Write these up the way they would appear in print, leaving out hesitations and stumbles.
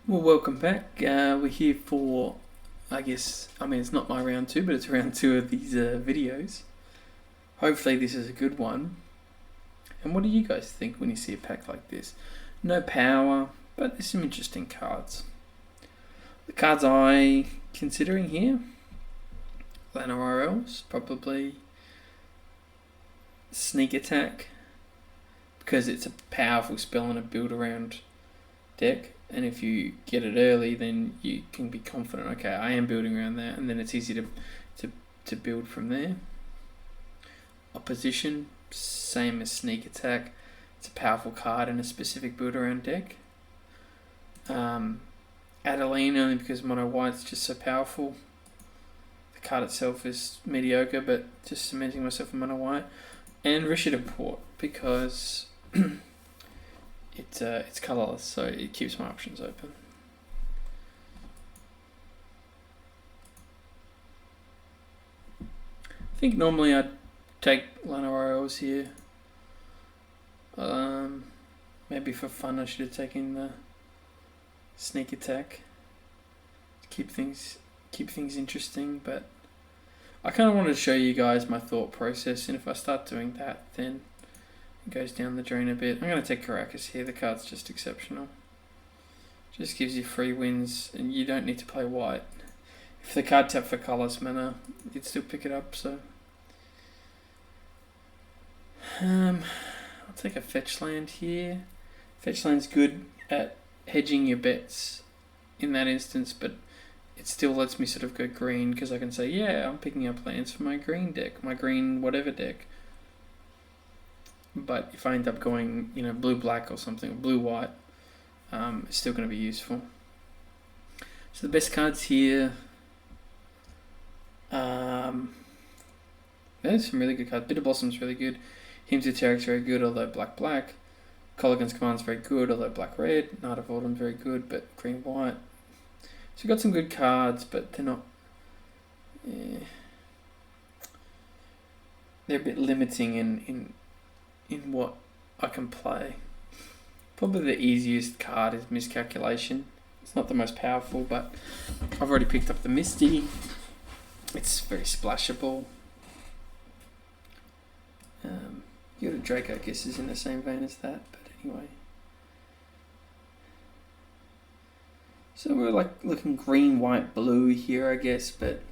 Well, welcome back. We're here for, it's not my round two, but it's round two of these videos. Hopefully this is a good one. And what do you guys think when you see a pack like this? No power, but there's some interesting cards. The cards I considering here, Lana RLs, probably Sneak Attack, because it's a powerful spell and a build around deck. And if you get it early, then you can be confident, okay, I am building around that, and then it's easy to build from there. Opposition, same as Sneak Attack. It's a powerful card in a specific build around deck. Adelaide, only because mono white's just so powerful. The card itself is mediocre, but just cementing myself in mono white. And Richard Import, because it's colourless, so it keeps my options open. I think normally I'd take Lana Royals here. Maybe for fun I should have taken the Sneak Attack to keep things interesting, but I kind of wanted to show you guys my thought process, and if I start doing that, then it goes down the drain a bit. I'm going to take Caracas here. The card's just exceptional. Just gives you free wins, and you don't need to play white. If the card tapped for colourless mana, you'd still pick it up, so... I'll take a fetch land here. Fetch land's good at hedging your bets in that instance, but it still lets me sort of go green, because I can say, yeah, I'm picking up lands for my green deck, my green whatever deck. But if I end up going, blue-black or something, or blue-white, it's still going to be useful. So the best cards here, there's some really good cards. Bitter Blossom's really good. Hymns of Teferis very good, although black-black. Colligan's Command's very good, although black-red. Night of Autumn's very good, but green-white. So we've got some good cards, but they're not... they're a bit limiting in what I can play. Probably the easiest card is Miscalculation. It's not the most powerful, but I've already picked up the Misty. It's very splashable. Yoda Drake, I guess, is in the same vein as that, but anyway. So we're like looking green, white, blue here, I guess, but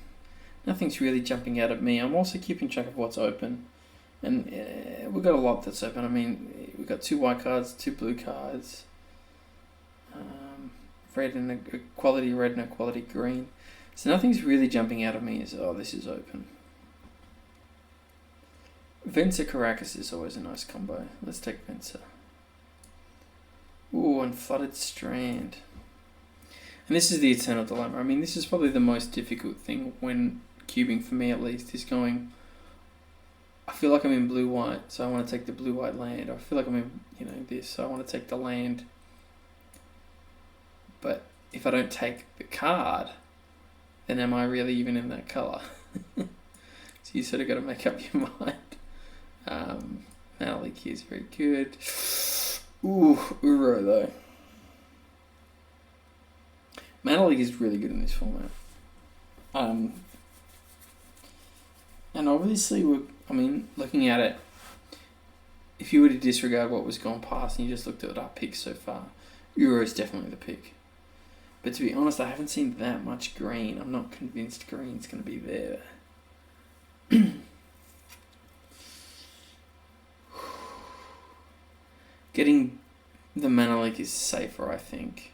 nothing's really jumping out at me. I'm also keeping track of what's open. And we've got a lot that's open. I mean, we've got 2 white cards, 2 blue cards, red and a quality red and a quality green. So nothing's really jumping out of me as, oh, this is open. Venser Caracas is always a nice combo. Let's take Venser. Ooh, and Flooded Strand. And this is the eternal dilemma. I mean, this is probably the most difficult thing when cubing, for me at least, is going... I feel like I'm in blue-white, so I want to take the blue-white land. I feel like I'm in, this, so I want to take the land. But if I don't take the card, then am I really even in that colour? So you sort of got to make up your mind. Mana Leak here is very good. Ooh, Uro though. Mana Leak is really good in this format. And obviously looking at it, if you were to disregard what was gone past and you just looked at our picks so far, Uro is definitely the pick. But to be honest, I haven't seen that much green. I'm not convinced green's going to be there. Getting the Mana Leak is safer, I think.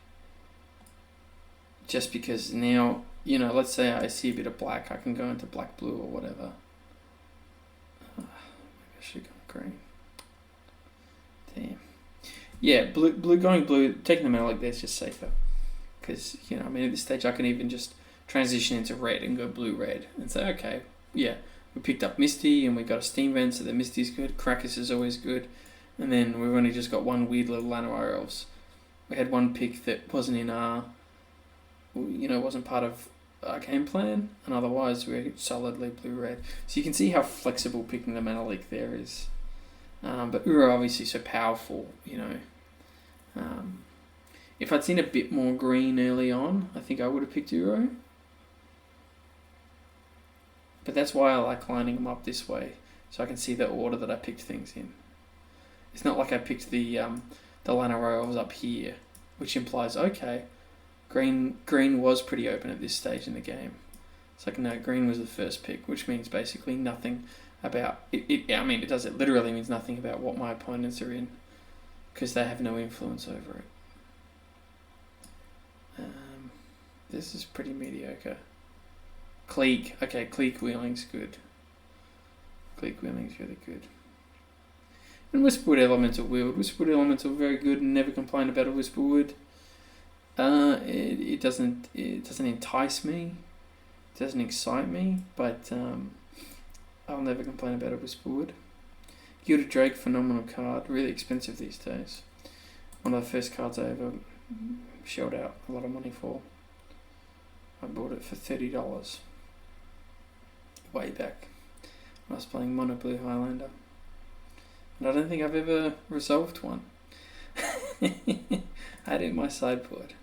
Just because now, let's say I see a bit of black, I can go into black-blue or whatever. Maybe I should go green. Damn. Yeah, going blue, taking the Mana Leak there is just safer. Because, at this stage I can even just transition into red and go blue-red and say, okay, yeah, we picked up Misty and we got a Steam Vent, so the Misty's good, Krakus is always good, and then we've only just got one weird little Llanowar Elves. We had one pick that wasn't in our, wasn't part of our game plan, and otherwise we're solidly blue-red. So you can see how flexible picking the Mana Leak there is. But Uro obviously so powerful, If I'd seen a bit more green early on, I think I would have picked Uro. But that's why I like lining them up this way, so I can see the order that I picked things in. It's not like I picked the Lana Royals up here, which implies, okay, green was pretty open at this stage in the game. It's like, no, green was the first pick, which means basically nothing about it. It does. It literally means nothing about what my opponents are in, because they have no influence over it. This is pretty mediocre. Clique. Okay, Clique Wheeling's good. Clique Wheeling's really good. And Whisperwood Elemental Wield. Whisperwood Elemental very good, and never complain about a Whisperwood. It doesn't entice me. It doesn't excite me, but I'll never complain about a Whisperwood. Gilded Drake, phenomenal card. Really expensive these days. One of the first cards I ever shelled out a lot of money for. I bought it for $30 way back when I was playing Mono Blue Highlander. And I don't think I've ever resolved one. I had it in my sideboard.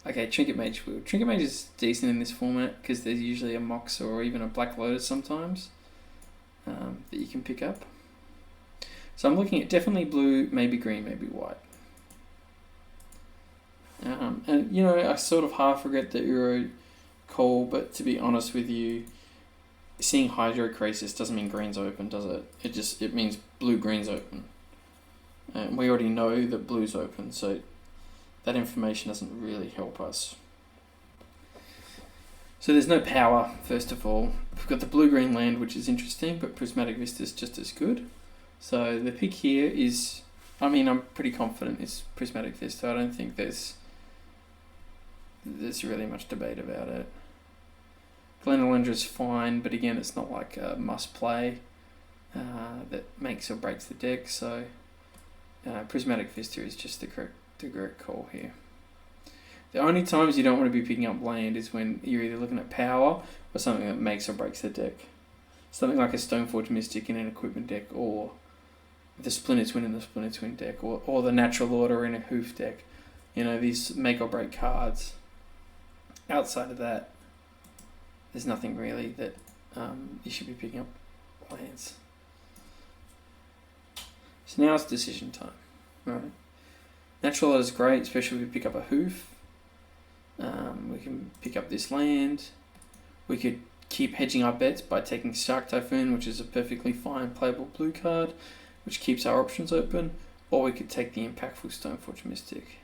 Okay, Trinket Mage Wield. Trinket Mage is decent in this format because there's usually a Mox or even a Black Lotus sometimes that you can pick up. So I'm looking at definitely blue, maybe green, maybe white. And you know, I sort of half regret the Uro call, but to be honest with you, seeing Hydrocrisis doesn't mean green's open, does it? It means blue-green's open. And we already know that blue's open, so that information doesn't really help us. So there's no power, first of all. We've got the blue-green land, which is interesting, but Prismatic Vista is just as good. So the pick here is, I'm pretty confident it's Prismatic Vista. I don't think there's really much debate about it. Glenelendra is fine, but again, it's not like a must-play that makes or breaks the deck, so Prismatic Vista is just the correct call here. The only times you don't want to be picking up land is when you're either looking at power or something that makes or breaks the deck. Something like a Stoneforge Mystic in an equipment deck, or the Splinter Twin in the Splinter Twin deck, or the Natural Order in a Hoof deck. You know, these make or break cards. Outside of that, there's nothing really that you should be picking up lands. So now it's decision time. Right. Natural Order is great, especially if we pick up a Hoof. We can pick up this land. We could keep hedging our bets by taking Shark Typhoon, which is a perfectly fine playable blue card, which keeps our options open, or we could take the impactful Stoneforge Mystic.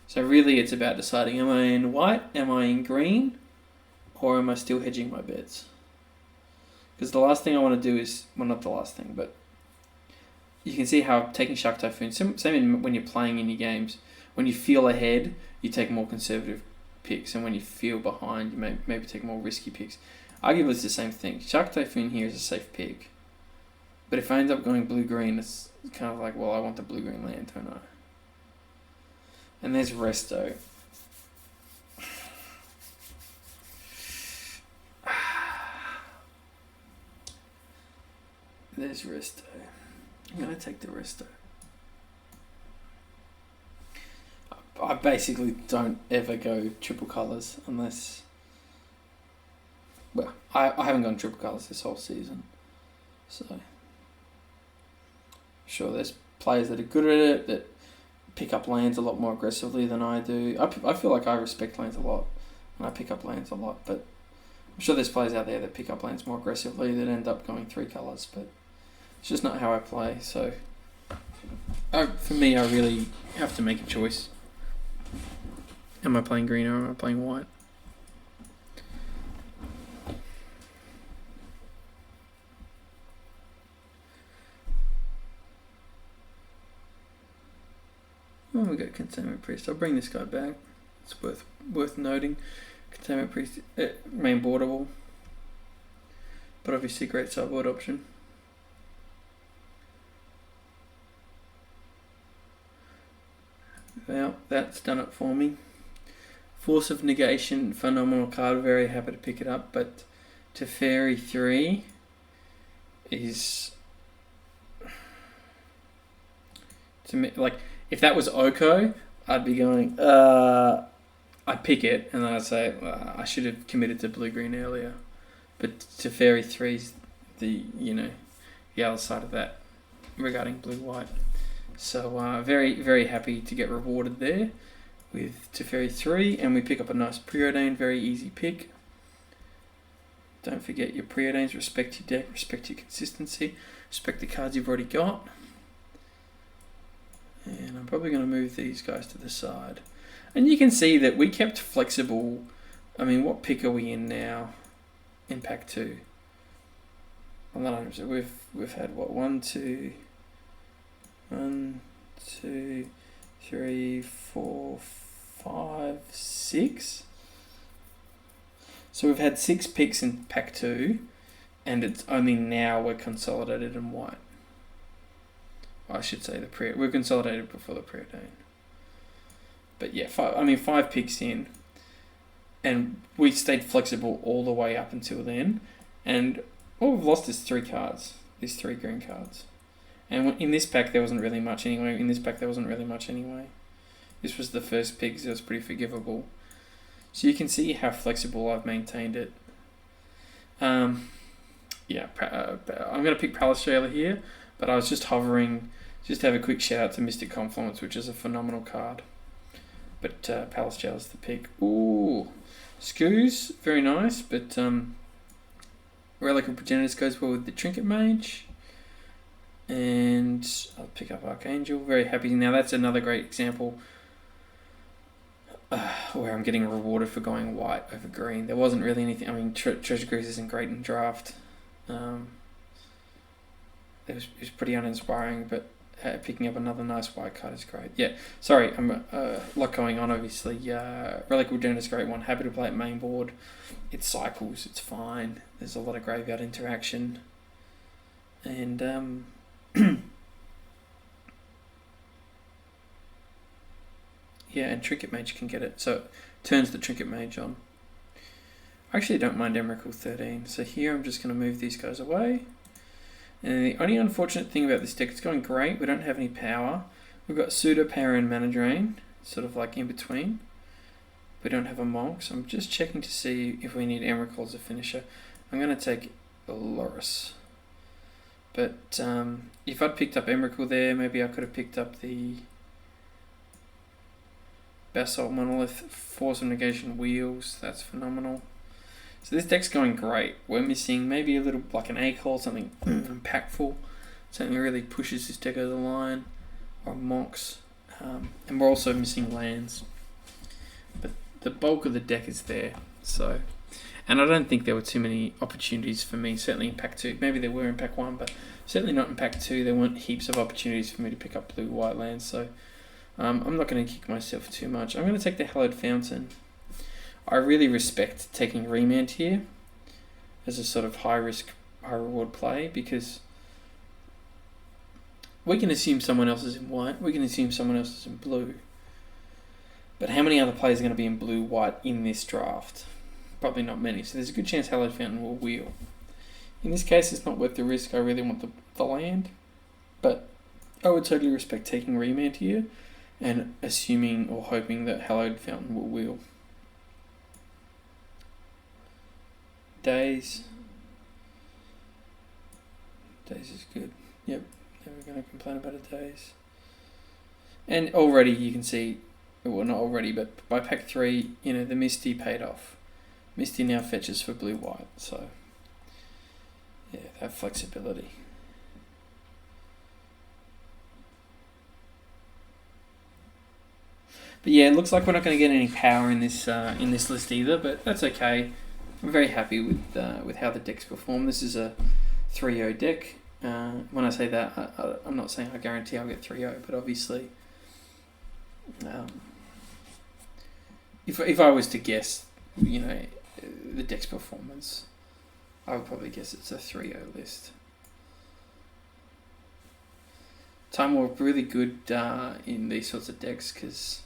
So really it's about deciding, am I in white, am I in green, or am I still hedging my bets? Because the last thing I want to do is, well, not the last thing, but you can see how taking Shark Typhoon, same when you're playing in your games, when you feel ahead, you take more conservative picks, and when you feel behind, you maybe take more risky picks. Arguably it's the same thing. Shark Typhoon here is a safe pick. But if I end up going blue-green, it's kind of like, well, I want the blue-green land, don't I? And there's Resto. There's Resto. I'm going to take the Resto. I basically don't ever go triple colours unless... Well, I haven't gone triple colours this whole season. So... Sure, there's players that are good at it, that pick up lands a lot more aggressively than I do. I feel like I respect lands a lot, and I pick up lands a lot, but I'm sure there's players out there that pick up lands more aggressively that end up going 3 colours, but it's just not how I play, so for me, I really have to make a choice. Am I playing green or am I playing white? Oh, we got Containment Priest. I'll bring this guy back. It's worth noting. Containment Priest, main boardable, but obviously great sideboard option. Well, that's done it for me. Force of Negation, phenomenal card. Very happy to pick it up, but Teferi 3 is, to me, like, if that was Oko, I'd be going, I'd pick it, and then I'd say, I should have committed to blue-green earlier. But Teferi 3's the other side of that regarding blue-white. So very, very happy to get rewarded there with Teferi 3, and we pick up a nice preordain, very easy pick. Don't forget your preordains, respect your deck, respect your consistency, respect the cards you've already got. And I'm probably going to move these guys to the side. And you can see that we kept flexible. I mean, what pick are we in now in pack 2? We've had what, 1, 2, 3, 4, 5, 6. So we've had 6 picks in pack 2, and it's only now we're consolidated in white. I should say we're consolidated before the preordain. But yeah, 5 picks in, and we stayed flexible all the way up until then. And all we've lost is 3 cards, these 3 green cards. And in this pack there wasn't really much anyway. This was the first pick, so it was pretty forgivable. So you can see how flexible I've maintained it. I'm going to pick Palastrella here, but I was just hovering. Just have a quick shout out to Mystic Confluence, which is a phenomenal card. But Palastrella's the pick. Ooh, Scoos, very nice, but Relic of Progenitors goes well with the Trinket Mage. And I'll pick up Archangel, very happy. Now that's another great example where I'm getting rewarded for going white over green. There wasn't really anything. I mean, Treasure Cruise isn't great in draft. It was pretty uninspiring, but picking up another nice white card is great. Yeah, sorry, I'm a lot going on, obviously. Relic of Regeneration is a great one. Happy to play it main board. It cycles, it's fine. There's a lot of graveyard interaction. And yeah, and Trinket Mage can get it. So it turns the Trinket Mage on. I actually don't mind Emrakul 13. So here I'm just going to move these guys away. And the only unfortunate thing about this deck, it's going great. We don't have any power. We've got Pseudo Power and Mana Drain, sort of like in between. We don't have a Monk, so I'm just checking to see if we need Emrakul as a finisher. I'm going to take Loris. But if I'd picked up Emrakul there, maybe I could have picked up the Basalt Monolith, Force of Negation Wheels. That's phenomenal. So this deck's going great. We're missing maybe a little, like an A-Call, something impactful. Something that really pushes this deck over the line. Or Monks. And we're also missing lands. But the bulk of the deck is there. So, and I don't think there were too many opportunities for me, certainly in Pack 2. Maybe there were in Pack 1, but certainly not in Pack 2. There weren't heaps of opportunities for me to pick up blue-white lands. So I'm not going to kick myself too much. I'm going to take the Hallowed Fountain. I really respect taking Remand here as a sort of high-risk, high-reward play, because we can assume someone else is in white, we can assume someone else is in blue. But how many other players are going to be in blue-white in this draft? Probably not many, so there's a good chance Hallowed Fountain will wheel. In this case, it's not worth the risk. I really want the land, but I would totally respect taking Remand here and assuming or hoping that Hallowed Fountain will wheel. Days is good. Yep, never going to complain about a Days. And already you can see, well, not already, but by pack 3, the Misty paid off. Misty now fetches for blue-white, so yeah, that flexibility. But yeah, it looks like we're not going to get any power in this list either, but that's okay. I'm very happy with how the deck's performed. This is a 3-0 deck. When I say that, I'm not saying I guarantee I'll get 3-0, but obviously, if I was to guess, the deck's performance, I would probably guess it's a 3-0 list. Time Warp really good in these sorts of decks, because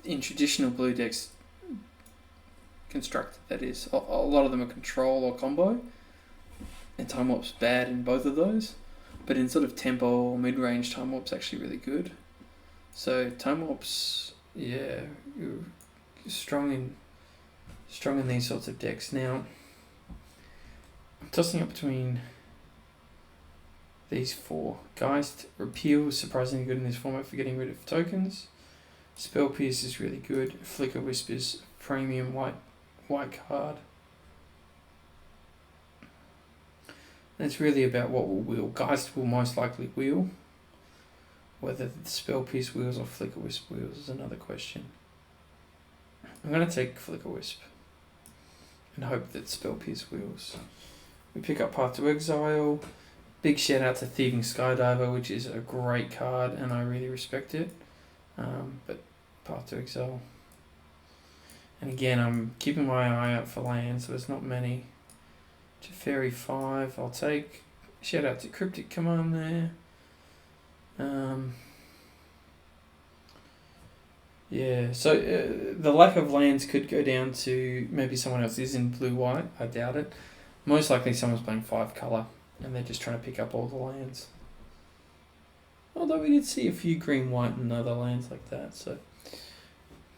in traditional blue decks, constructed that is, a lot of them are control or combo, and Time Warp's bad in both of those, but in sort of tempo or mid-range, Time Warp's actually really good. So Time-Warp's, yeah, strong in these sorts of decks. Now, I'm tossing up between these four. Geist, Repeal is surprisingly good in this format for getting rid of tokens. Spell Pierce is really good. Flicker Wisp is premium white card. And it's really about what will wheel. Geist will most likely wheel. Whether the Spell Pierce wheels or Flicker Wisp wheels is another question. I'm going to take Flicker Wisp and hope that Spell Pierce wheels. We pick up Path to Exile. Big shout out to Thieving Skydiver, which is a great card and I really respect it. But Path to Exile. And again, I'm keeping my eye out for lands, so there's not many. Teferi 5, I'll take. Shout out to Cryptic Command there. Yeah, so the lack of lands could go down to maybe someone else is in blue-white. I doubt it. Most likely someone's playing 5 colour and they're just trying to pick up all the lands. Although we did see a few green-white and other lands like that, so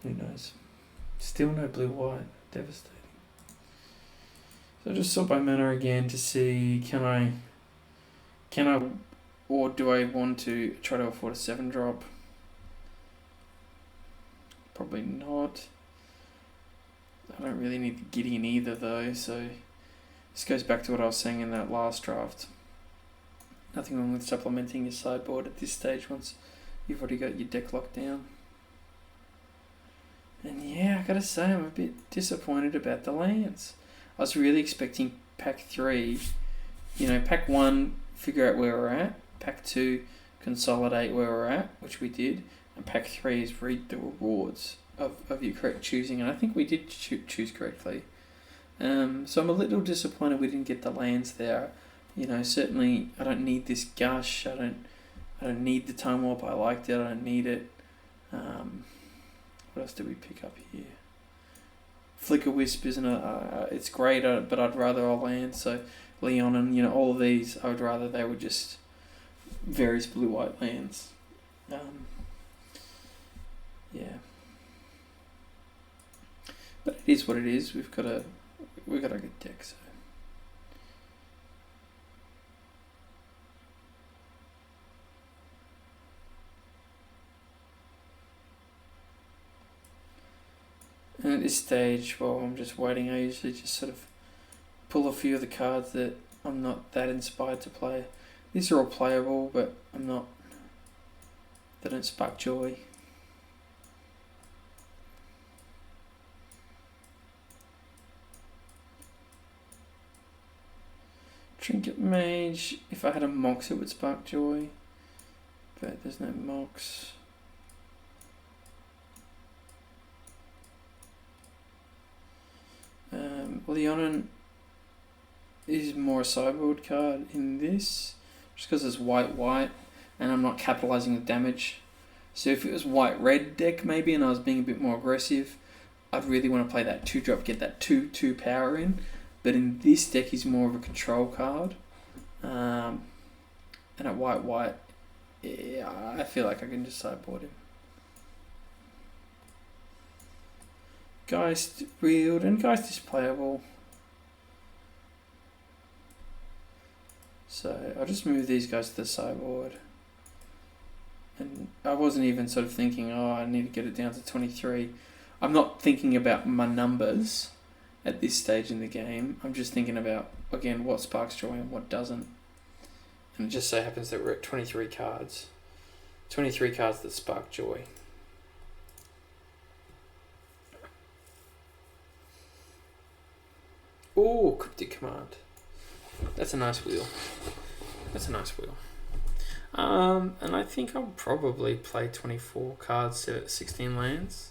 who knows. Still no blue-white. Devastating. So just sort by mana again to see can I or do I want to try to afford a 7-drop? Probably not. I don't really need the Gideon either though, so this goes back to what I was saying in that last draft. Nothing wrong with supplementing your sideboard at this stage once you've already got your deck locked down. And yeah, I gotta say I'm a bit disappointed about the lands. I was really expecting pack 3, pack 1, figure out where we're at, pack 2, consolidate where we're at, which we did, and pack 3 is read the rewards of your correct choosing, and I think we did choose correctly. So I'm a little disappointed we didn't get the lands there. Certainly I don't need this Gush, I don't need the Time Warp, I liked it, I don't need it. What else did we pick up here? Flicker Wisp isn't it's great, but I'd rather a land. So Leon and all of these, I would rather they were just various blue-white lands. Yeah, but it is what it is. We've got a good deck. So. And at this stage, while I'm just waiting, I usually just sort of pull a few of the cards that I'm not that inspired to play. These are all playable, but they don't spark joy. Trinket Mage, if I had a Mox it would spark joy, but there's no Mox. Leonin is more a sideboard card in this, just because it's white, and I'm not capitalizing the damage. So if it was white-red deck maybe, and I was being a bit more aggressive, I'd really want to play that 2-drop, get that 2/2 power in. But in this deck, he's more of a control card, and at white, yeah, I feel like I can just sideboard him. Geist wheeled, and Geist is playable. So I'll just move these guys to the sideboard. And I wasn't even sort of thinking, I need to get it down to 23. I'm not thinking about my numbers at this stage in the game. I'm just thinking about, again, what sparks joy and what doesn't. And it just so happens that we're at 23 cards. 23 cards that spark joy. Oh, Cryptic Command. That's a nice wheel. And I think I'll probably play 24 cards at 16 lands.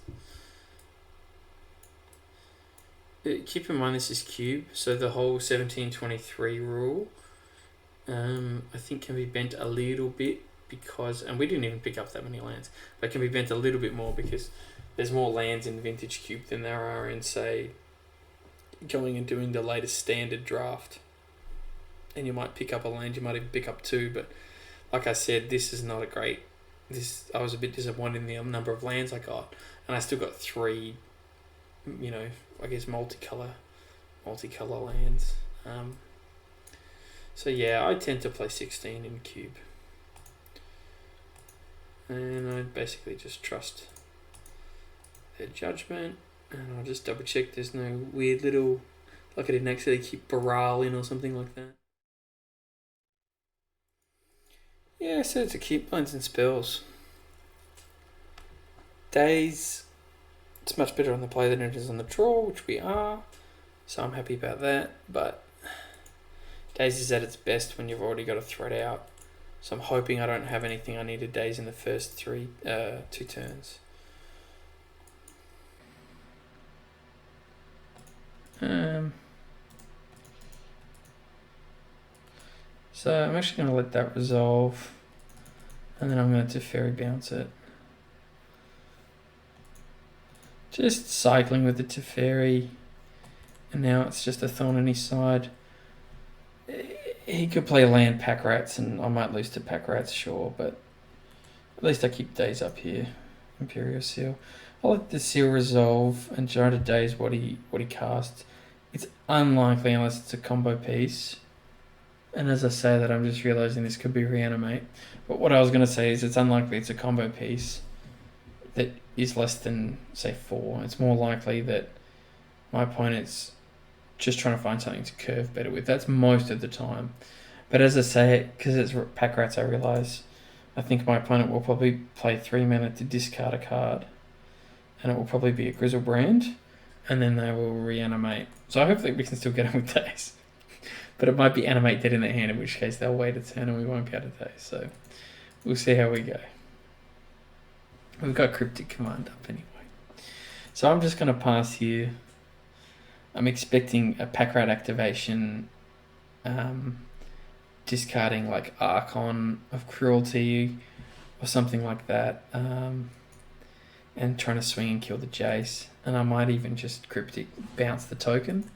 Keep in mind this is cube, so the whole 1723 rule I think can be bent a little bit because, and we didn't even pick up that many lands, but it can be bent a little bit more because there's more lands in Vintage Cube than there are in, say, going and doing the latest standard draft. And you might pick up a land, you might even pick up 2, but like I said, this is not a great I was a bit disappointed in the number of lands I got, and I still got 3, I guess multicolour lands. So yeah, I tend to play 16 in cube, and I basically just trust their judgment, and I'll just double check there's no weird little, like I didn't actually keep Baral in or something like that. Yeah, so to keep lines and spells. Days, it's much better on the play than it is on the draw, which we are, so I'm happy about that, but Days is at its best when you've already got a threat out, so I'm hoping I don't have anything I needed Days in the first 2 turns. So I'm actually going to let that resolve, and then I'm going to Teferi bounce it. Just cycling with the Teferi, and now it's just a thorn in his side. He could play land pack rats, and I might lose to pack rats, sure, but at least I keep Days up here. Imperial Seal. I'll let the Seal resolve and try to Days what he casts. It's unlikely unless it's a combo piece. And as I say that, I'm just realising this could be Reanimate. But what I was going to say is it's unlikely it's a combo piece that is less than, say, 4. It's more likely that my opponent's just trying to find something to curve better with. That's most of the time. But as I say, because it's pack rats, I realise I think my opponent will probably play 3 mana to discard a card. And it will probably be a Grizzlebrand. And then they will Reanimate. So hopefully we can still get them with Days. But it might be Animate dead in their hand, in which case they'll wait a turn and we won't be able to Days. So we'll see how we go. We've got Cryptic Command up anyway. So I'm just going to pass here. I'm expecting a pack rat activation, discarding like Archon of Cruelty or something like that, and trying to swing and kill the Jace. And I might even just Cryptic bounce the token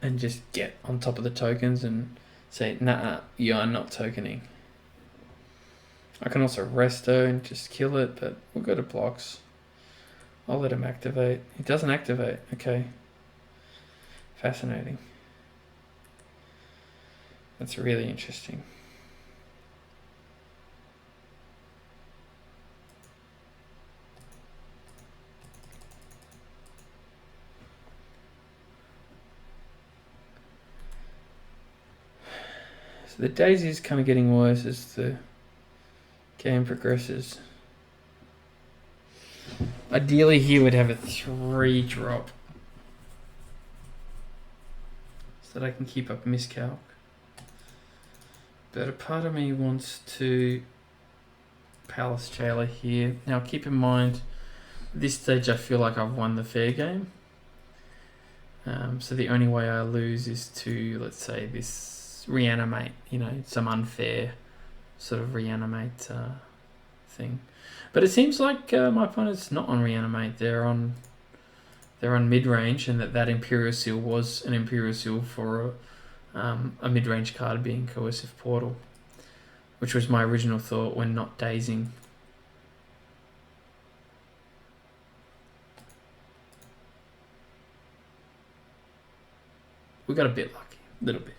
and just get on top of the tokens and say, nah, you are not tokening. I can also resto and just kill it, but we'll go to blocks. I'll let him activate. He doesn't activate. Okay. Fascinating. That's really interesting. So the Daisy is kind of getting worse as the game progresses. Ideally, he would have a 3-drop so that I can keep up miscalc. But a part of me wants to Palace Jailer here. Now keep in mind, at this stage I feel like I've won the fair game. So the only way I lose is to, let's say, this Reanimate, some unfair sort of Reanimate thing. But it seems like my opponent's not on Reanimate. They're on mid-range, and that Imperial Seal was an Imperial Seal for a mid-range card being Coercive Portal, which was my original thought when not dazing. We got a bit lucky, a little bit.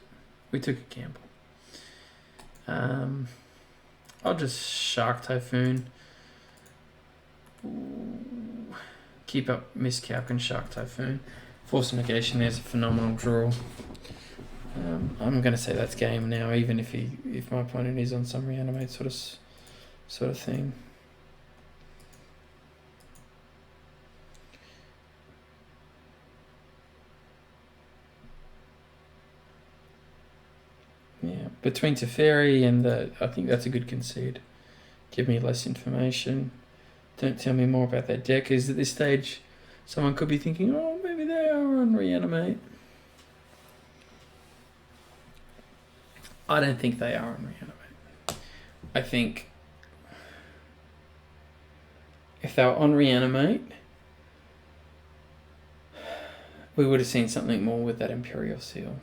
We took a gamble. I'll just Shark Typhoon. Ooh. Keep up Miscalc and Shark Typhoon. Force of Negation, there's a phenomenal draw. I'm going to say that's game now, even if my opponent is on some Reanimate sort of thing. Yeah, between Teferi and I think that's a good concede. Give me less information. Don't tell me more about that deck, because at this stage, someone could be thinking, oh, maybe they are on Reanimate. I don't think they are on Reanimate. I think if they were on Reanimate, we would have seen something more with that Imperial Seal.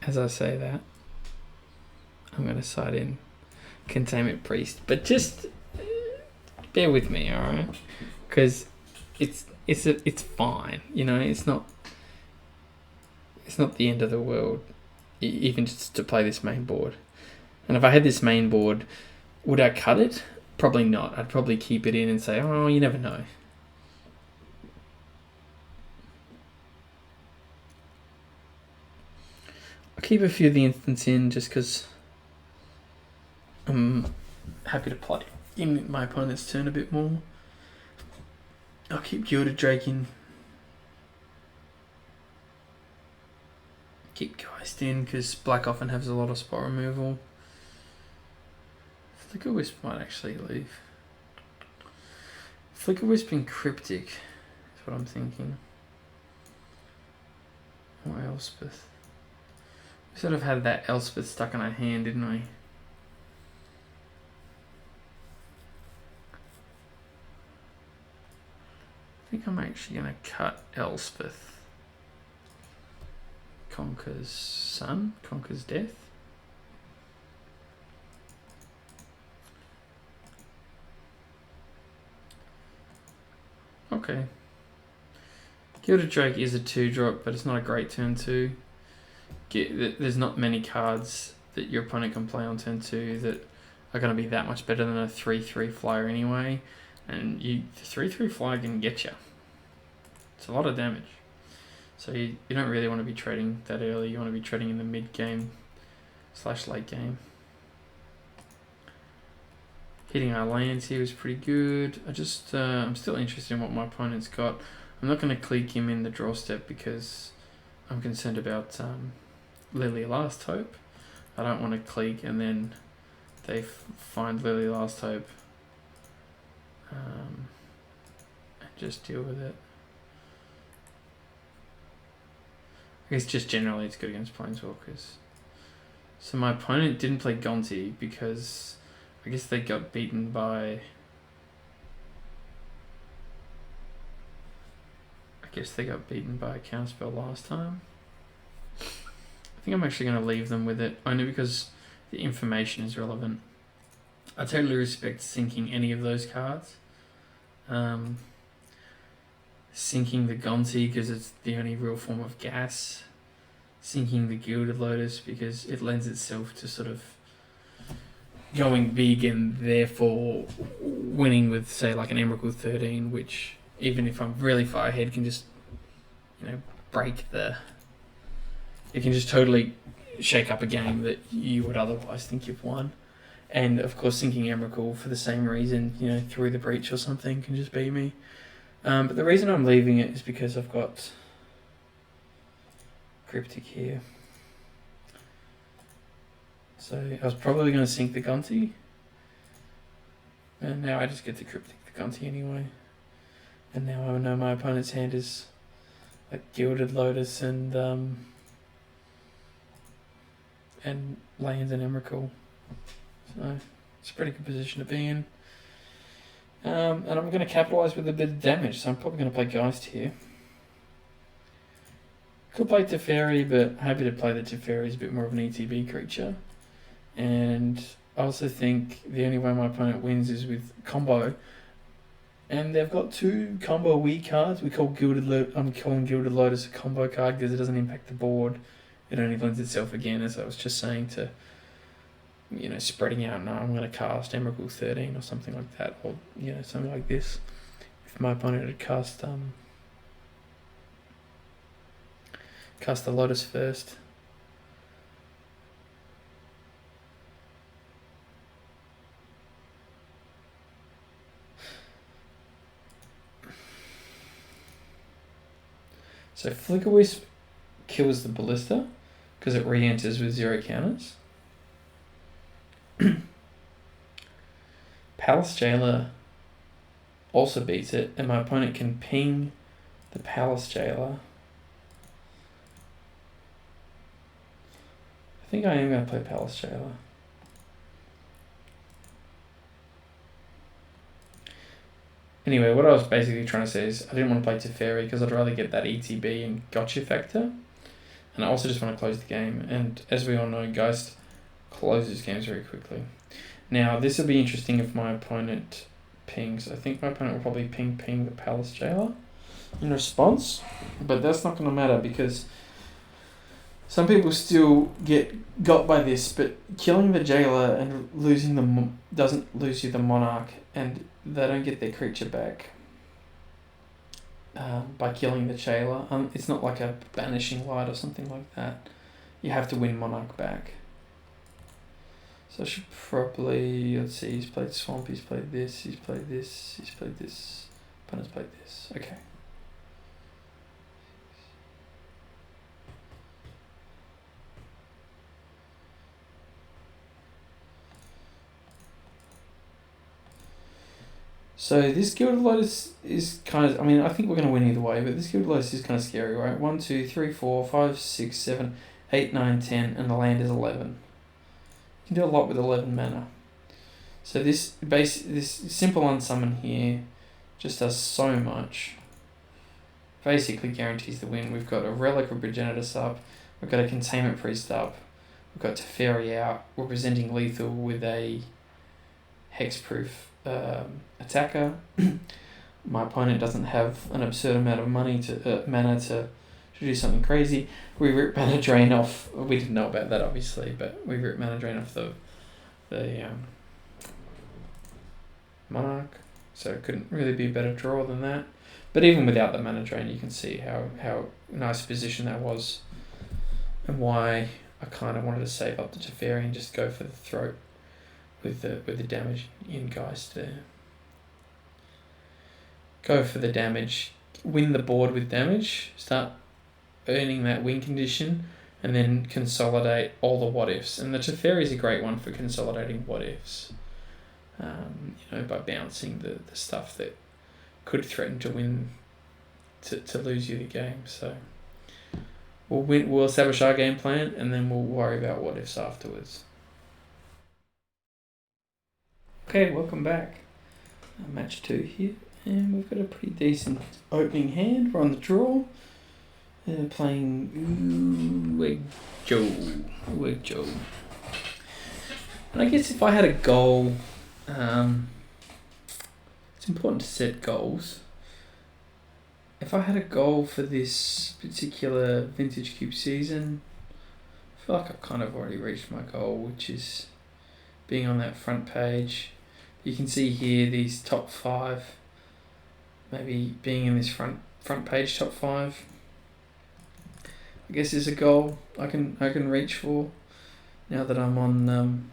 as I say that, I'm going to side in Containment Priest. But just bear with me, alright? Because it's fine, you know, it's not the end of the world, even just to play this main board. And if I had this main board, would I cut it? Probably not. I'd probably keep it in and say, oh, you never know. I'll keep a few of the instants in just because I'm happy to play in my opponent's turn a bit more. I'll keep Gilded Drake in. Keep Geist in because Black often has a lot of spot removal. Flicker Wisp might actually leave. Flicker Wisp and Cryptic is what I'm thinking. Or Elspeth. We sort of had that Elspeth stuck in our hand, didn't we? I think I'm actually going to cut Elspeth. Conquers Sun, Conquers Death. Okay. Gilded Drake is a 2-drop, but it's not a great turn 2. There's not many cards that your opponent can play on turn 2 that are going to be that much better than a 3/3 flyer anyway. And the 3/3 flyer can get you. It's a lot of damage. So you don't really want to be trading that early. You want to be trading in the mid game / late game. Hitting our lands here is pretty good. I'm still interested in what my opponent's got. I'm not going to click him in the draw step because I'm concerned about Lily Last Hope. I don't want to click and then they find Lily Last Hope and just deal with it. I guess just generally it's good against Planeswalkers. So my opponent didn't play Gonti because I guess they got beaten by... a counterspell last time. I think I'm actually going to leave them with it, only because the information is relevant. I totally respect sinking any of those cards. Sinking the Gonti because it's the only real form of gas. Sinking the Gilded Lotus because it lends itself to sort of going big and therefore winning with, say, like an Emrakul 13, which, even if I'm really far ahead, can just, break the... It can just totally shake up a game that you would otherwise think you've won. And, of course, sinking Emrakul for the same reason, through the breach or something, can just beat me. But the reason I'm leaving it is because I've got Cryptic here. So I was probably going to sink the Gonti. And now I just get to Cryptic the Gonti anyway. And now I know my opponent's hand is like Gilded Lotus and lands and Emrakul. So it's a pretty good position to be in. And I'm going to capitalise with a bit of damage, so I'm probably going to play Geist here. Could play Teferi, but happy to play the Teferi, is a bit more of an ETB creature. And I also think the only way my opponent wins is with combo. And they've got 2 combo Wii cards. I'm calling Gilded Lotus a combo card because it doesn't impact the board. It only lends itself again, as I was just saying, to spreading out. No, I'm going to cast Emrakul 13 or something like that, or something like this. If my opponent had cast the Lotus first. So Flicker Wisp kills the Ballista because it re-enters with 0 counters. Palace Jailer also beats it, and my opponent can ping the Palace Jailer. I think I am going to play Palace Jailer. Anyway, what I was basically trying to say is I didn't want to play Teferi because I'd rather get that ETB and gotcha factor. And I also just want to close the game. And as we all know, Geist closes games very quickly. Now, this will be interesting if my opponent pings. I think my opponent will probably ping the Palace Jailer in response. But that's not going to matter because some people still get got by this. But killing the Jailer and losing doesn't lose you the Monarch. And they don't get their creature back. By killing the Jailer. It's not like a Banishing Light or something like that. You have to win Monarch back. So I should probably, let's see, he's played Swamp, he's played this, he's played this, he's played this, opponent's played this. Okay. So this Gilded Lotus is kind of, I mean, I think we're going to win either way, but this Gilded Lotus is kind of scary, right? 1, 2, 3, 4, 5, 6, 7, 8, 9, 10, and the land is 11. You can do a lot with 11 mana. So this simple unsummon here just does so much. Basically guarantees the win. We've got a Relic of Progenitus up. We've got a Containment Priest up. We've got Teferis out. We're presenting lethal with a Hexproof attacker. My opponent doesn't have an absurd amount of mana to do something crazy. We rip Mana Drain off. We didn't know about that obviously, but we rip Mana Drain off the Monarch, so it couldn't really be a better draw than that. But even without the Mana Drain, you can see how nice a position that was, and why I kind of wanted to save up the Teferi and just go for the throat with the damage in Geist there. Go for the damage, win the board with damage, start earning that win condition, and then consolidate all the what ifs. And the Teferi is a great one for consolidating what ifs. By bouncing the stuff that could threaten to win to lose you the game. So we'll establish our game plan, and then we'll worry about what ifs afterwards. Okay, welcome back. Match 2 here, and we've got a pretty decent opening hand. We're on the draw. Playing Wig Joe. And I guess if I had a goal, it's important to set goals. If I had a goal for this particular Vintage Cube season, I feel like I've kind of already reached my goal, which is being on that front page. You can see here these top 5, maybe being in this front page top 5. I guess is a goal I can reach for now that I'm on.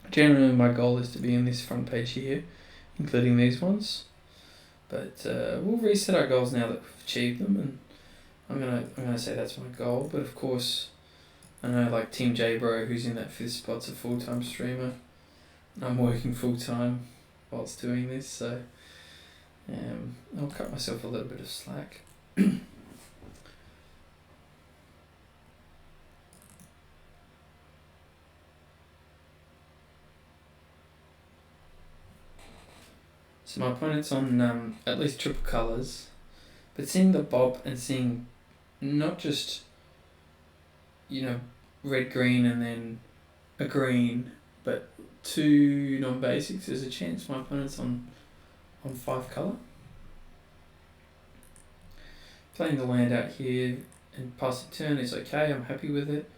Generally, my goal is to be in this front page here, including these ones. But we'll reset our goals now that we've achieved them, and I'm gonna say that's my goal. But of course, I know like Team J Bro, who's in that 5th spot's a full-time streamer, and I'm working full-time whilst doing this, so I'll cut myself a little bit of slack. So my opponent's on at least triple colours, but seeing the Bob and seeing not just red green and then a green, but 2 non-basics, there's a chance my opponent's on 5 colour. Playing the land out here and pass the turn is okay, I'm happy with it.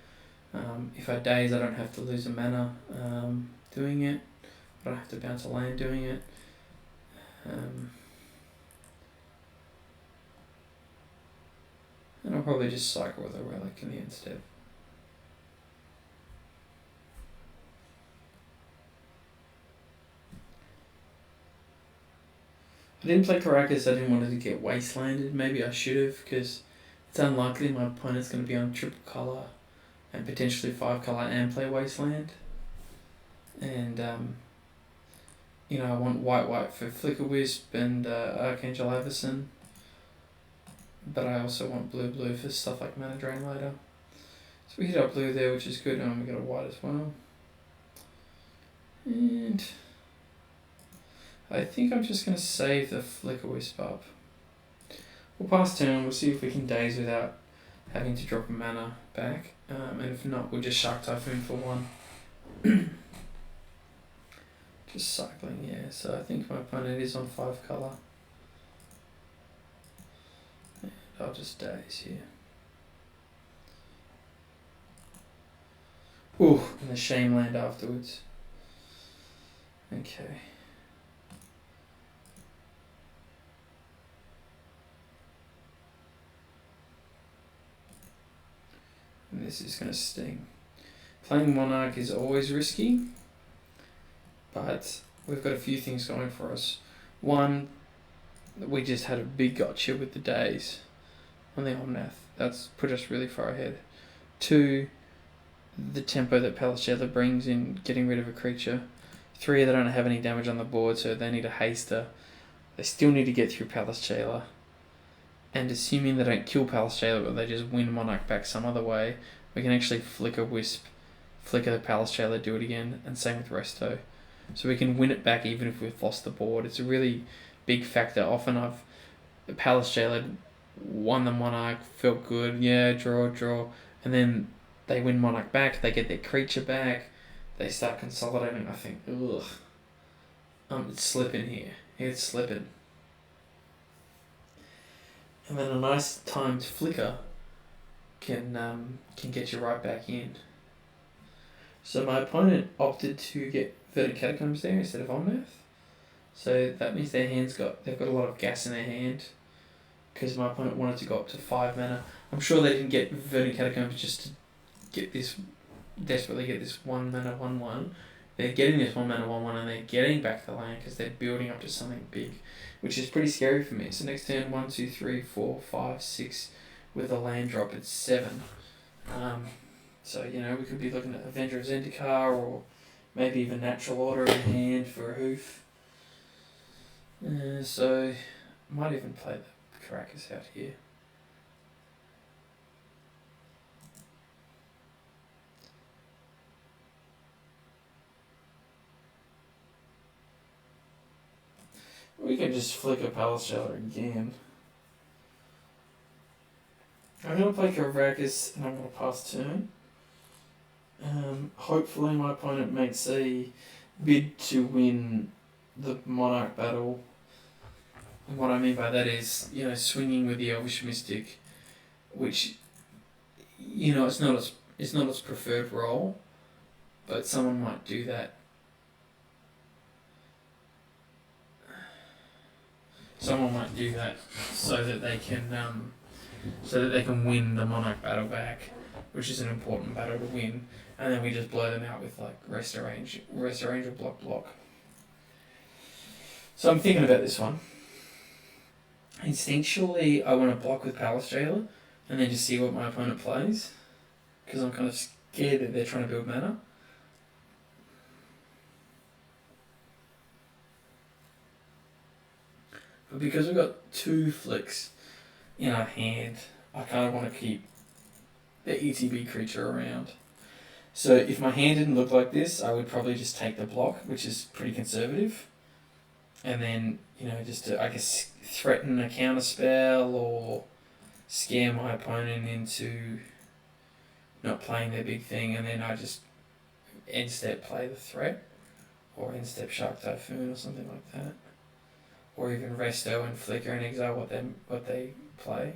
If I daze, I don't have to lose a mana doing it. I don't have to bounce a land doing it. And I'll probably just cycle with a relic in the end step. I didn't play Caracas, I didn't want it to get wastelanded. Maybe I should have, because it's unlikely my opponent's going to be on triple colour and potentially 5 colour and play wasteland. And I want white for Flicker Wisp and Archangel Avacyn, but I also want blue for stuff like Mana Drain later. So we hit up blue there, which is good, and we got a white as well. And I think I'm just going to save the Flicker Wisp up. We'll pass turn, we'll see if we can daze without having to drop a mana back. And if not, we'll just Shark Typhoon for 1. Just cycling, yeah. So I think my opponent is on 5 colour. And I'll just daze here. Ooh, and the Shame Land afterwards. Okay. And this is going to sting. Playing Monarch is always risky, but we've got a few things going for us. One, we just had a big gotcha with the days on the Omnath. That's put us really far ahead. 2, the tempo that Palace Jailer brings in getting rid of a creature. 3, they don't have any damage on the board, so they need a haster. They still need to get through Palace Jailer. And assuming they don't kill Palace Jailer, but they just win Monarch back some other way, we can actually flicker Wisp, flicker the Palace Jailer, do it again, and same with Resto. So we can win it back even if we've lost the board. It's a really big factor. Often the Palace Jailer won the Monarch, felt good, yeah, draw, and then they win Monarch back, they get their creature back, they start consolidating. I think, it's slipping here. It's slipping. And then a nice timed flicker can get you right back in. So my opponent opted to get Verdant Catacombs there instead of Omnath. So that means they've got a lot of gas in their hand, because my opponent wanted to go up to 5 mana. I'm sure they didn't get Verdant Catacombs just to desperately get this 1 mana 1/1. They're getting this 1 mana 1/1 and they're getting back the land because they're building up to something big, which is pretty scary for me. So next turn, 1, 2, 3, 4, 5, 6, with a land drop at 7. So we could be looking at Avenger of Zendikar, or maybe even Natural Order in hand for a hoof. So might even play the Caracas out here. We can just flick a Palace Jailer again. I'm going to play Caracas and I'm going to pass turn. Hopefully my opponent makes a bid to win the Monarch battle. And what I mean by that is, swinging with the Elvish Mystic, which, it's not its preferred role, but someone might do that. Someone might do that so that they can win the Monarch battle back, which is an important battle to win, and then we just blow them out with Rest Arrange or block. So I'm thinking about this one. Instinctually, I want to block with Palace Jailer, and then just see what my opponent plays, because I'm kind of scared that they're trying to build mana. But because we've got 2 flicks in our hand, I kind of want to keep the ETB creature around. So if my hand didn't look like this, I would probably just take the block, which is pretty conservative. And then, just to, I guess, threaten a counter spell or scare my opponent into not playing their big thing, and then I just end step play the threat, or end step Shark Typhoon or something like that. Or even Resto and Flicker and exile what they play.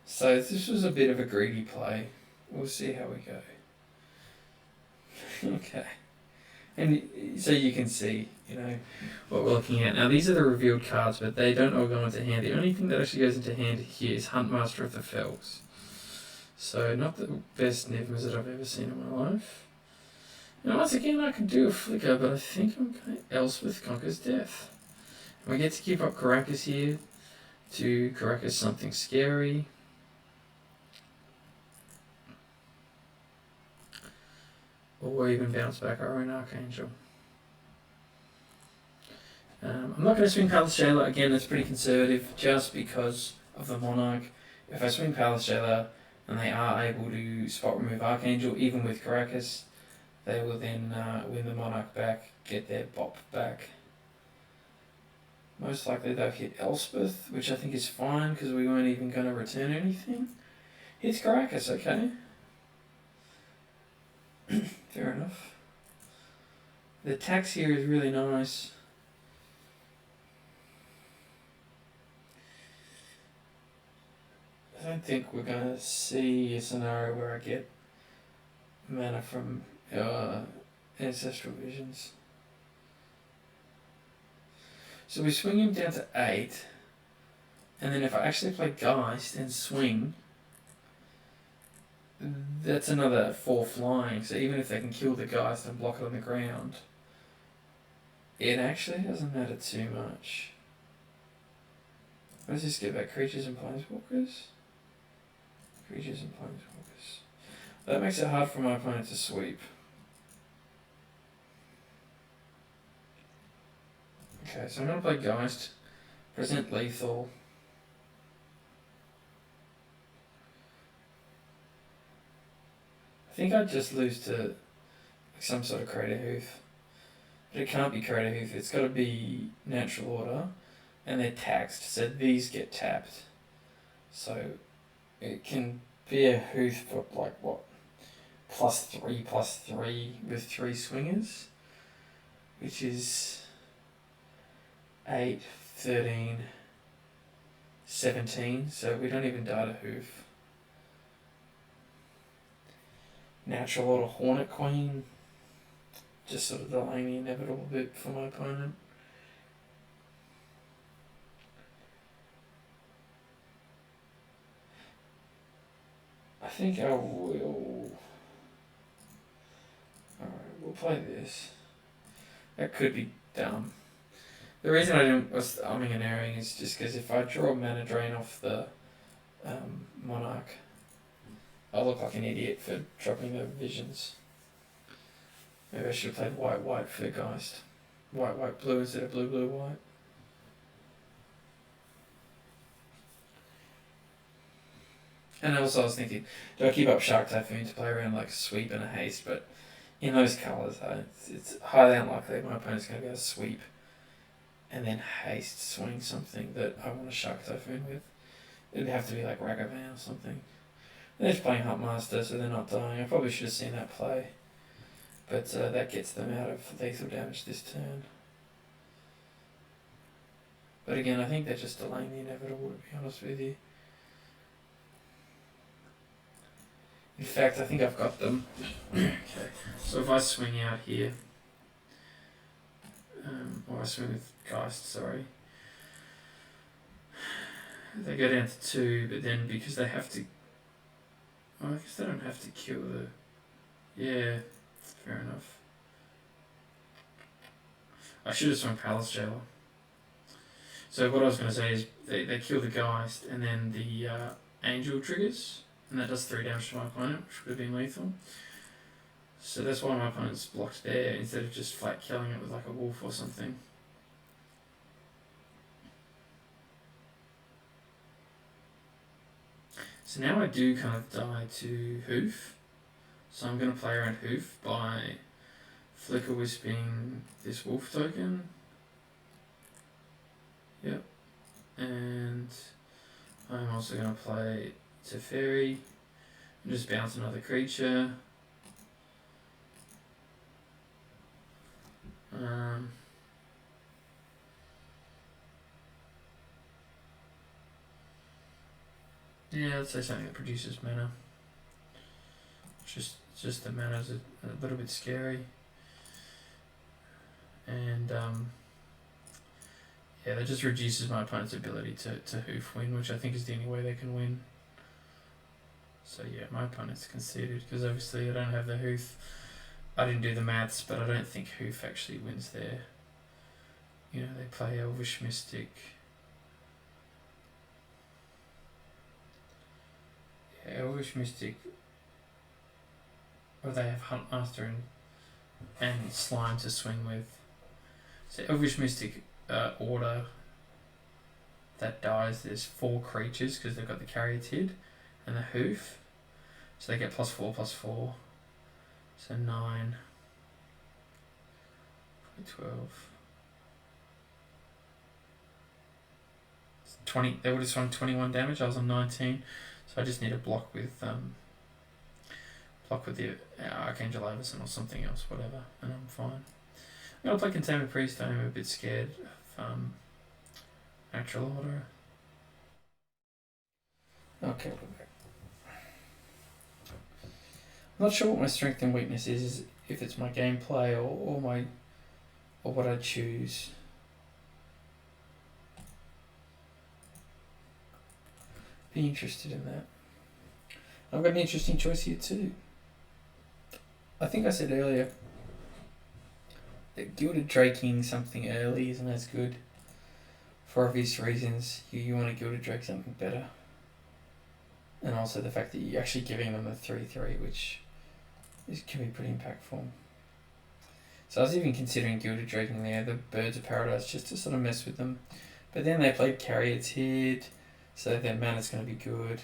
So this was a bit of a greedy play. We'll see how we go. Okay. And so you can see, what we're looking at. Now these are the revealed cards, but they don't all go into hand. The only thing that actually goes into hand here is Huntmaster of the Fells. So not the best Nivmas that I've ever seen in my life. Now once again I could do a Flicker, but I think I'm going Elspeth Conquers Death. We get to keep up Caracas here to Caracas something scary. Or even bounce back our own Archangel. I'm not going to swing Palace Jailer again, that's pretty conservative, just because of the Monarch. If I swing Palace Jailer and they are able to spot remove Archangel, even with Caracas, they will then win the Monarch back, get their bop back. Most likely they'll hit Elspeth, which I think is fine because we weren't even going to return anything. Hits Caracas, okay. Fair enough. The tax here is really nice. I don't think we're going to see a scenario where I get mana from Ancestral Visions. So we swing him down to 8, and then if I actually play Geist and swing, that's another 4 flying, so even if they can kill the Geist and block it on the ground, it actually doesn't matter too much. Let's just get back Creatures and Planeswalkers. Creatures and Planeswalkers. That makes it hard for my opponent to sweep. Okay, so I'm going to play Geist, present lethal. I think I'd just lose to some sort of Crater Hoof. But it can't be Crater Hoof, it's got to be Natural Order, and they're taxed, so these get tapped. So it can be a Hoof for like what? +3/+3 with 3 swingers, which is 8, 13, 17, so we don't even die to Hoof. Natural Order Hornet Queen, just sort of delaying the inevitable bit for my opponent. I think I will... Alright, we'll play this. That could be dumb. The reason I was umming and erring is just because if I draw mana drain off the Monarch, I'll look like an idiot for dropping the visions. Maybe I should have played white for Geist. White blue instead of blue white. And also I was thinking, do I keep up Shark Typhoon to play around like a sweep and a haste? But in those colours, it's highly unlikely my opponent's going to be able to sweep and then haste swing something that I want to Shark Typhoon with. It'd have to be like Ragavan or something. They're just playing Huntmaster, so they're not dying. I probably should have seen that play. But that gets them out of lethal damage this turn. But again, I think they're just delaying the inevitable, to be honest with you. In fact, I think I've got them. Okay, so if I swing out here, or I swing with Geist, sorry, they go down to 2, but then because they have to, I guess they don't have to kill the, yeah, fair enough. I should have swung Palace Jailer. So what I was going to say is they kill the Geist and then the Angel triggers, and that does 3 damage to my opponent, which would have been lethal. So that's why my opponent's blocked there instead of just flat killing it with like a wolf or something. So now I do kind of die to Hoof. So I'm going to play around Hoof by Flicker Wisping this wolf token. Yep. And I'm also going to play Teferis and just bounce another creature. Yeah, let's say something that produces mana. Just the mana's a little bit scary. And yeah, that just reduces my opponent's ability to hoof win, which I think is the only way they can win. So yeah, my opponent's conceded because obviously I don't have the hoof. I didn't do the maths, but I don't think hoof actually wins there. You know, they play Elvish Mystic. Yeah, Elvish Mystic. Or they have Huntmaster and Slime to swing with. So Elvish Mystic order that dies, there's 4 creatures because they've got the Caryatid and the hoof. So they get +4/+4. So 9, 12. 20. They would have swung 21 damage. I was on 19, so I just need a block with the Archangel Avison or something else, whatever, and I'm fine. I'm gonna play Containment Priest. I'm a bit scared of Natural Order. Okay, we're back. I'm not sure what my strength and weakness is if it's my gameplay or what I choose. Be interested in that. I've got an interesting choice here too. I think I said earlier that Gilded Draking something early isn't as good for obvious reasons. You want to Gilded Drake something better. And also the fact that you're actually giving them a 3/3, which can be pretty impactful. So I was even considering Gilded Draking there, the Birds of Paradise, just to sort of mess with them. But then they played Carrier's Hid, so their mana's going to be good.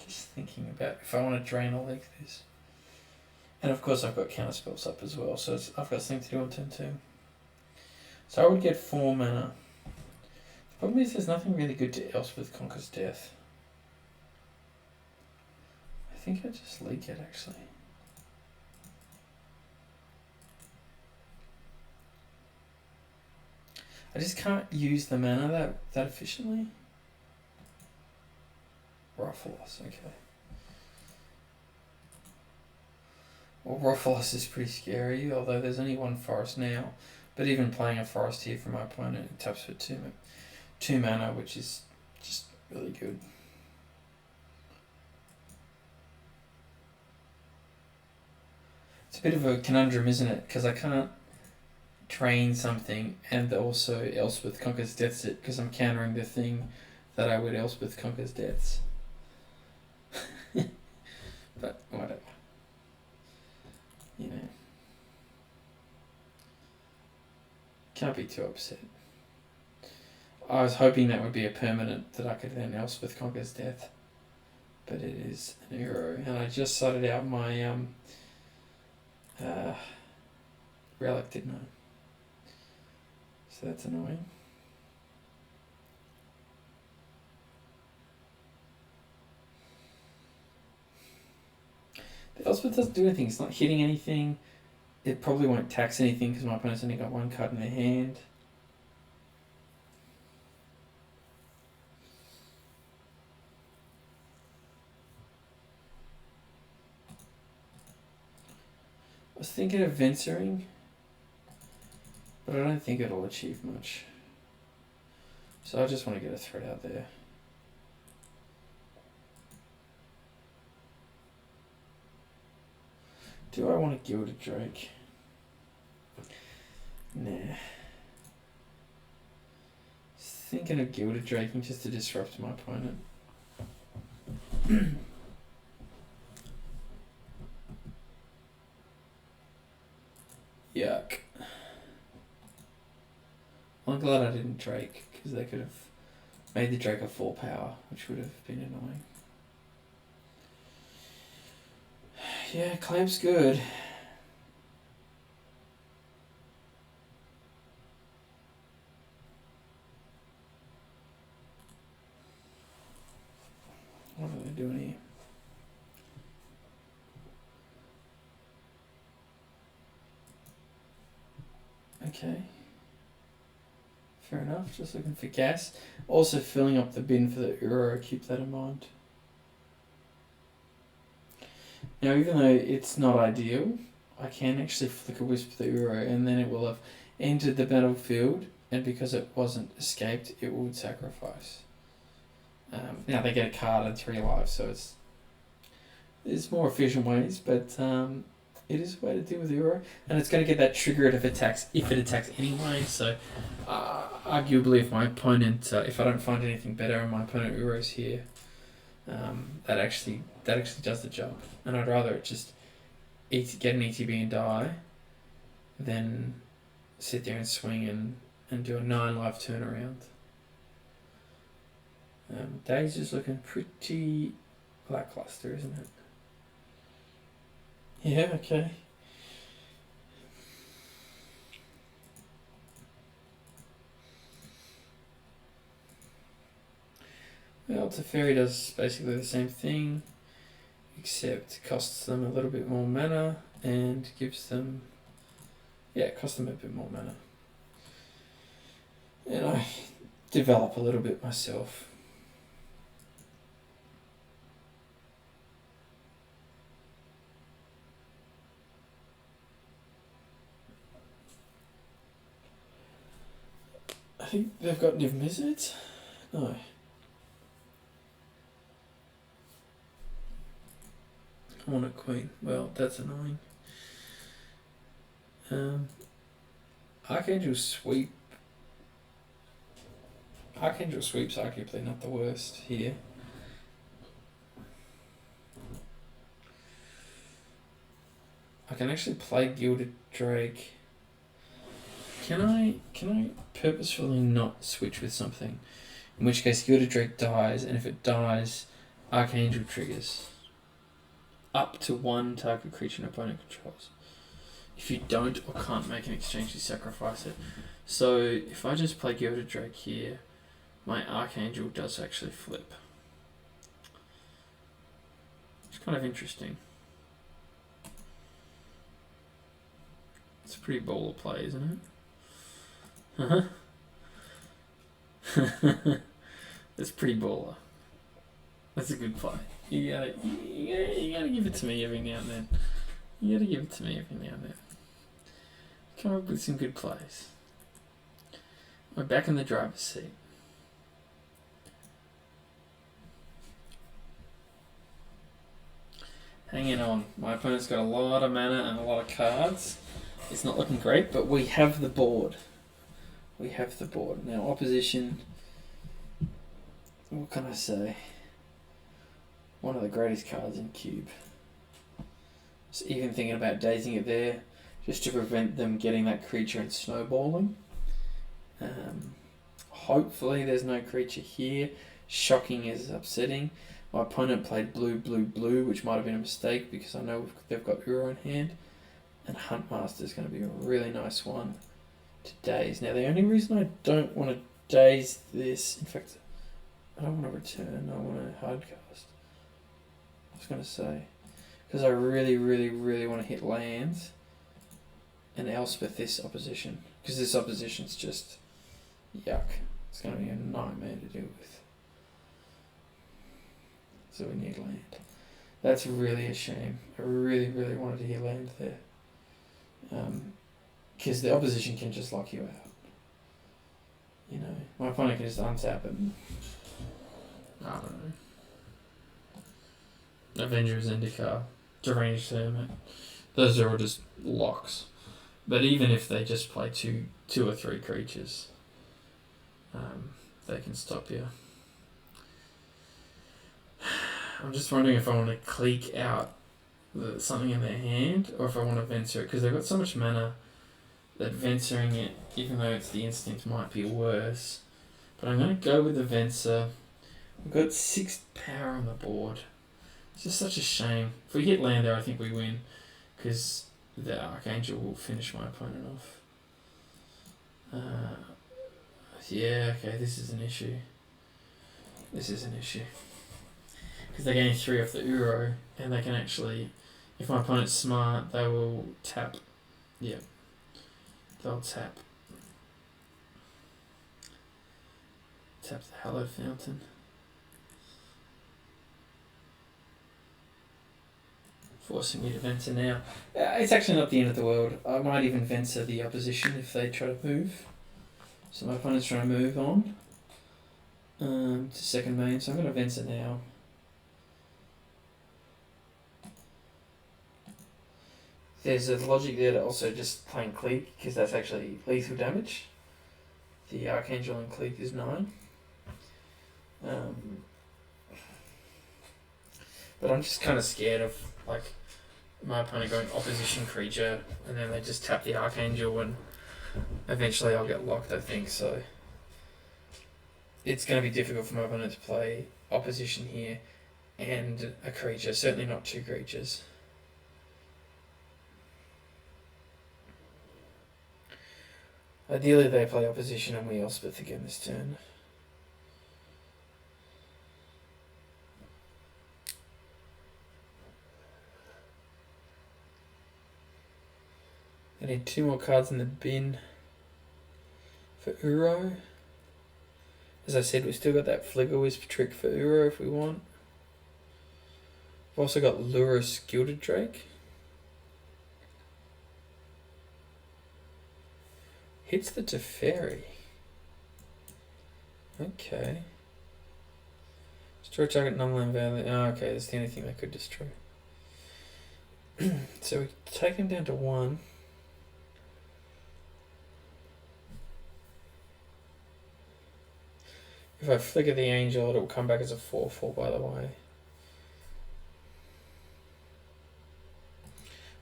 Just thinking about if I want to drain or like this. And of course I've got counter spells up as well, so I've got something to do on turn 2. So I would get 4 mana. The problem is there's nothing really good to Elspeth Conquers Death. I think I just leak it actually. I just can't use the mana that efficiently. Ruffles, okay. Well, Ruffles is pretty scary, although there's only one forest now. But even playing a forest here from my opponent, it taps for 2 mana, which is just really good. It's a bit of a conundrum, isn't it? Because I can't train something and also Elspeth Conquers Deaths it, because I'm countering the thing that I would Elspeth Conquers Deaths. But whatever. You know. Can't be too upset. I was hoping that would be a permanent that I could then Elspeth Conquers Death. But it is an Uro. And I just sorted out my relic, didn't I? So that's annoying. The Elspeth doesn't do anything. It's not hitting anything. It probably won't tax anything because my opponent's only got 1 card in their hand. I was thinking of venturing, but I don't think it'll achieve much. So I just want to get a threat out there. Do I want to Gilded Drake? Nah. Thinking of Gilded Draking just to disrupt my opponent. Yuck. I'm glad I didn't Drake, because they could have made the Drake a 4 power, which would have been annoying. Yeah, Clamp's good. What are they doing here? Okay. Fair enough, just looking for gas. Also filling up the bin for the Uro, keep that in mind. Now, even though it's not ideal, I can actually Flicker Wisp the Uro and then it will have entered the battlefield, and because it wasn't escaped, it would sacrifice. Now they get a card and 3 lives, so there's more efficient ways, but it is a way to deal with the Uro, and it's going to get that trigger if it attacks anyway, so arguably if my opponent, if I don't find anything better and my opponent Uro's here, that actually does the job, and I'd rather it just get an ETB and die than sit there and swing and do a 9 life turnaround. Days is looking pretty lackluster, isn't it? Yeah, okay. Well, Teferi does basically the same thing, except costs them a little bit more mana and gives them, costs them a bit more mana. And I develop a little bit myself. I think they've got Niv Mizzards? No. I want a queen. Well, that's annoying. Archangel Sweep. Archangel Sweep's arguably not the worst here. I can actually play Gilded Drake. Can I purposefully not switch with something? In which case Gilded Drake dies, and if it dies, Archangel triggers. Up to one target creature an opponent controls. If you don't or can't make an exchange, you sacrifice it. So if I just play Gilded Drake here, my Archangel does actually flip. It's kind of interesting. It's a pretty baller play, isn't it? That's pretty baller. That's a good play. You gotta give it to me every now and then. You gotta give it to me every now and then. Come up with some good plays. We're back in the driver's seat. Hanging on. My opponent's got a lot of mana and a lot of cards. It's not looking great, but we have the board. We have the board. Now, opposition, what can I say? One of the greatest cards in Cube. Just even thinking about dazing it there, just to prevent them getting that creature and snowballing. Hopefully there's no creature here. Shocking is upsetting. My opponent played blue, blue, blue, which might have been a mistake because I know they've got Uro in hand. And Huntmaster is going to be a really nice one to daze. Now, the only reason I don't want to daze this, in fact, I don't want to return, I want to hardcast. I was going to say, because I really, really, really want to hit lands and Elspeth this opposition. Because this opposition's just yuck. It's going to be a nightmare to deal with. So we need land. That's really a shame. I really, really wanted to hit land there. Because the opposition can just lock you out. You know, my opponent can just untap and I don't know. Avengers Indica, Deranged Hermit. Those are all just locks. But even if they just play two or three creatures, they can stop you. I'm just wondering if I want to clique out something in their hand, or if I want to Venser it, because they've got so much mana that Venturing it, even though it's the instinct, might be worse. But I'm going to go with the Venser. We've got 6 power on the board. It's just such a shame. If we hit land there, I think we win, because the Archangel will finish my opponent off. Yeah, okay, this is an issue. This is an issue. Because they're getting 3 off the Uro, and they can actually, if my opponent's smart, they will tap. Yeah. They'll tap. Tap the Hallowed Fountain. Forcing me to Venser now. It's actually not the end of the world. I might even Venser the opposition if they try to move. So my opponent's trying to move on to second main, so I'm going to Venser now. There's a logic there to also just playing Clique, because that's actually lethal damage. The Archangel and Clique is 9. But I'm just kind of scared of, like, my opponent going opposition creature, and then they just tap the Archangel, and eventually I'll get locked, I think, so it's going to be difficult for my opponent to play opposition here and a creature, certainly not 2 creatures. Ideally they play opposition and we Elspeth again this turn. I need 2 more cards in the bin for Uro. As I said, we've still got that Flicker Wisp trick for Uro if we want. We've also got Lurus Gilded Drake. Hits the Teferi. Okay. Destroy target non-land value. Oh, okay, that's the only thing they could destroy. So we take him down to 1. If I flicker the angel, it'll come back as a 4/4, by the way.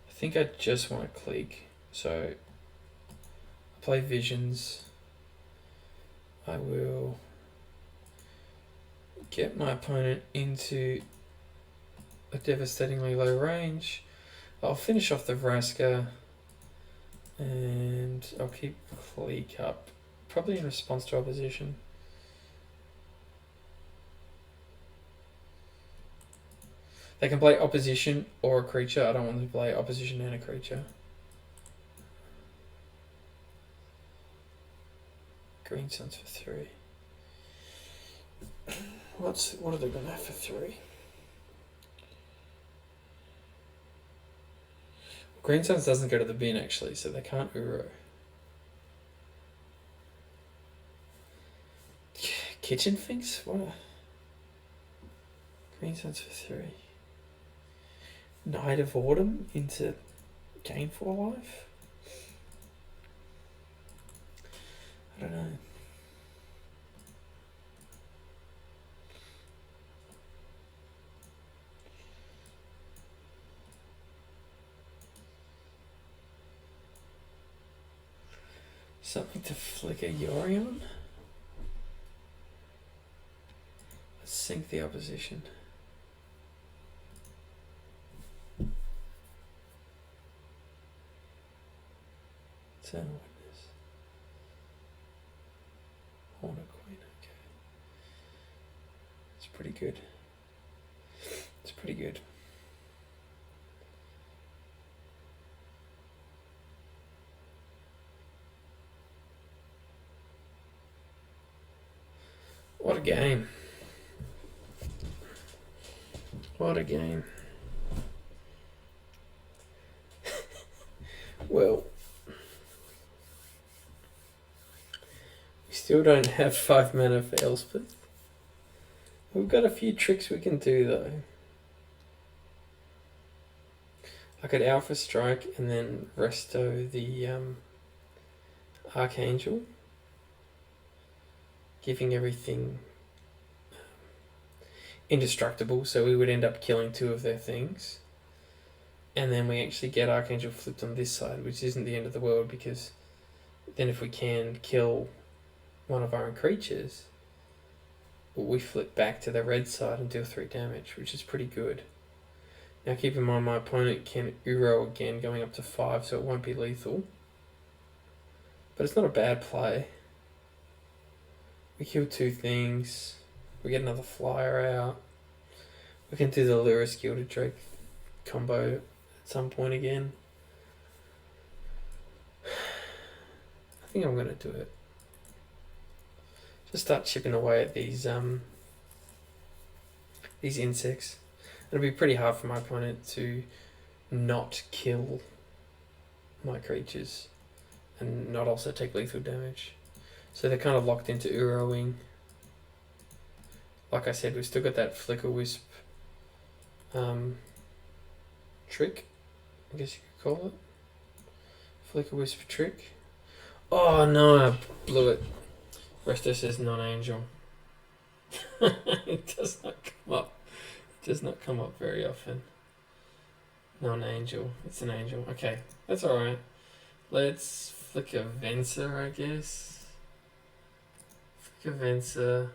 I think I just want to click. So, I play Visions. I will get my opponent into a devastatingly low range. I'll finish off the Vraska. And I'll keep Clique up. Probably in response to opposition. They can play opposition or a creature. I don't want them to play opposition and a creature. Green Suns for 3. What are they gonna have for 3? Green Suns doesn't go to the bin actually, so they can't Uro. Kitchen Finks? What a... Green Suns for 3. Night of Autumn into Gain 4 life? I don't know. Something to flicker Yorion? Let's sink the opposition. Eternal Witness. Horner Queen, okay. It's pretty good. It's pretty good. What a game. What a game. Well, we still don't have 5 mana for Elspeth. We've got a few tricks we can do though. I could Alpha Strike and then Resto the Archangel, giving everything indestructible, so we would end up killing 2 of their things. And then we actually get Archangel flipped on this side, which isn't the end of the world, because then if we can kill one of our own creatures, we flip back to the red side and deal 3 damage, which is pretty good. Now keep in mind my opponent can Uro again, going up to 5, so it won't be lethal. But it's not a bad play. We kill 2 things. We get another flyer out. We can do the Lurus Gilded Drake combo at some point again. I think I'm going to do it. Just start chipping away at these insects. It'll be pretty hard for my opponent to not kill my creatures and not also take lethal damage. So they're kind of locked into Uroing. Like I said, we've still got that Flicker Wisp trick, I guess you could call it. Flicker Wisp trick. Oh no, I blew it. Resto says non-angel. It does not come up. It does not come up very often. Non-angel. It's an angel. Okay, that's alright. Let's Flicker Venser, I guess. Flicker Venser.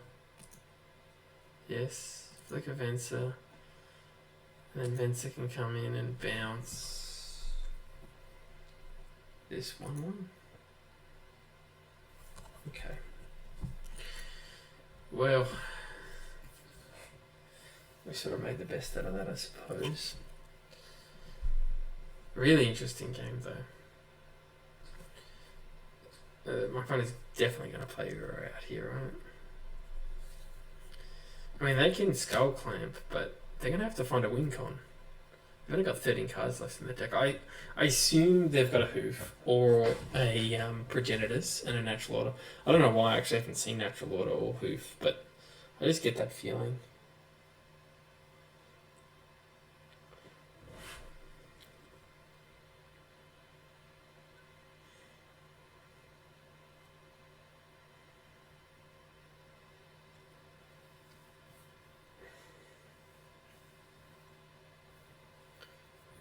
Yes, Flicker Venser. And then Venser can come in and bounce this 1/1. Okay. Well, we sort of made the best out of that, I suppose. Really interesting game, though. My opponent's definitely going to play Uro out here, right? I mean, they can Skull Clamp, but they're going to have to find a win con. They've only got 13 cards left in the deck. I assume they've got a Hoof or a Progenitors and a Natural Order. I don't know why I actually haven't seen Natural Order or Hoof, but I just get that feeling.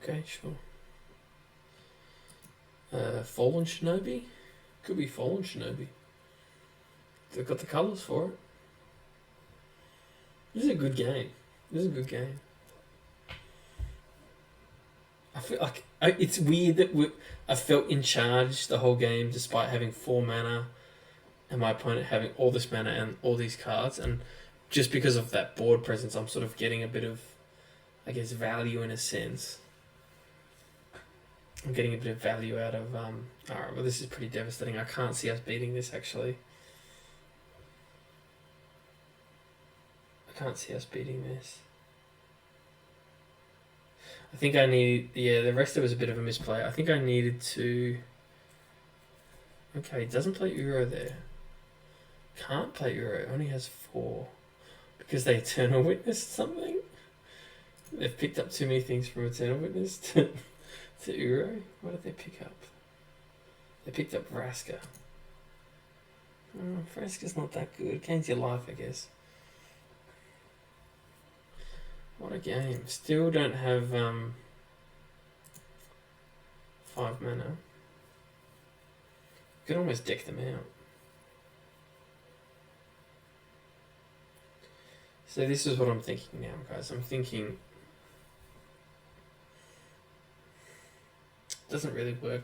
Okay, sure. Fallen Shinobi? Could be Fallen Shinobi. They've got the colours for it. This is a good game. I feel like it's weird that I felt in charge the whole game despite having 4 mana and my opponent having all this mana and all these cards, and just because of that board presence I'm sort of getting a bit of, I guess, value in a sense. I'm getting a bit of value out of... Alright, well this is pretty devastating. I can't see us beating this actually. I can't see us beating this. I think I need... Yeah, the rest of it was a bit of a misplay. I think I needed to... Okay, he doesn't play Uro there. Can't play Uro. Only has 4. Because they Eternal Witnessed something? They've picked up too many things from Eternal Witness to Uro. What did they pick up? They picked up Vraska. Vraska's not that good. Gains your life, I guess. What a game. Still don't have 5 mana. Could almost deck them out. So this is what I'm thinking now, guys. I'm thinking... Doesn't really work.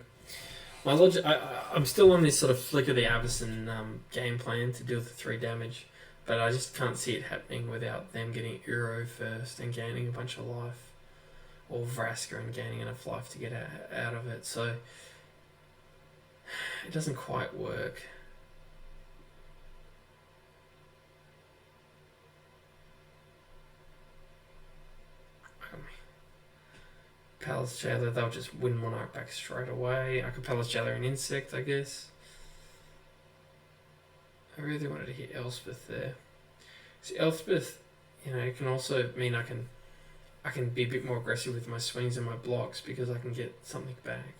My logic... I'm still on this sort of Flick of the Avacyn game plan to deal the 3 damage. But I just can't see it happening without them getting Uro first and gaining a bunch of life. Or Vraska and gaining enough life to get out of it. So... It doesn't quite work. Palace Jailer, they'll just win Monarch back straight away. I could Palace Jailer an Insect, I guess. I really wanted to hit Elspeth there. See, Elspeth, you know, it can also mean I can be a bit more aggressive with my swings and my blocks because I can get something back.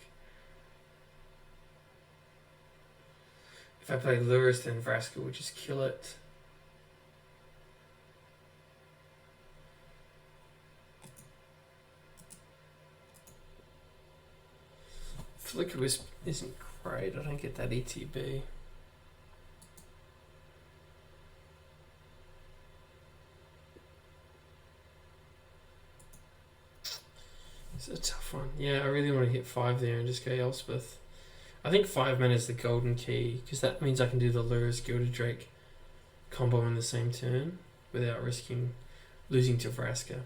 If I play Lurrus, then Vraska would just kill it. Flicker Wisp isn't great. I don't get that ETB. It's a tough one. Yeah, I really want to hit 5 there and just go Elspeth. I think 5 mana is the golden key, because that means I can do the Lurrus Gilded Drake combo in the same turn without risking losing to Vraska.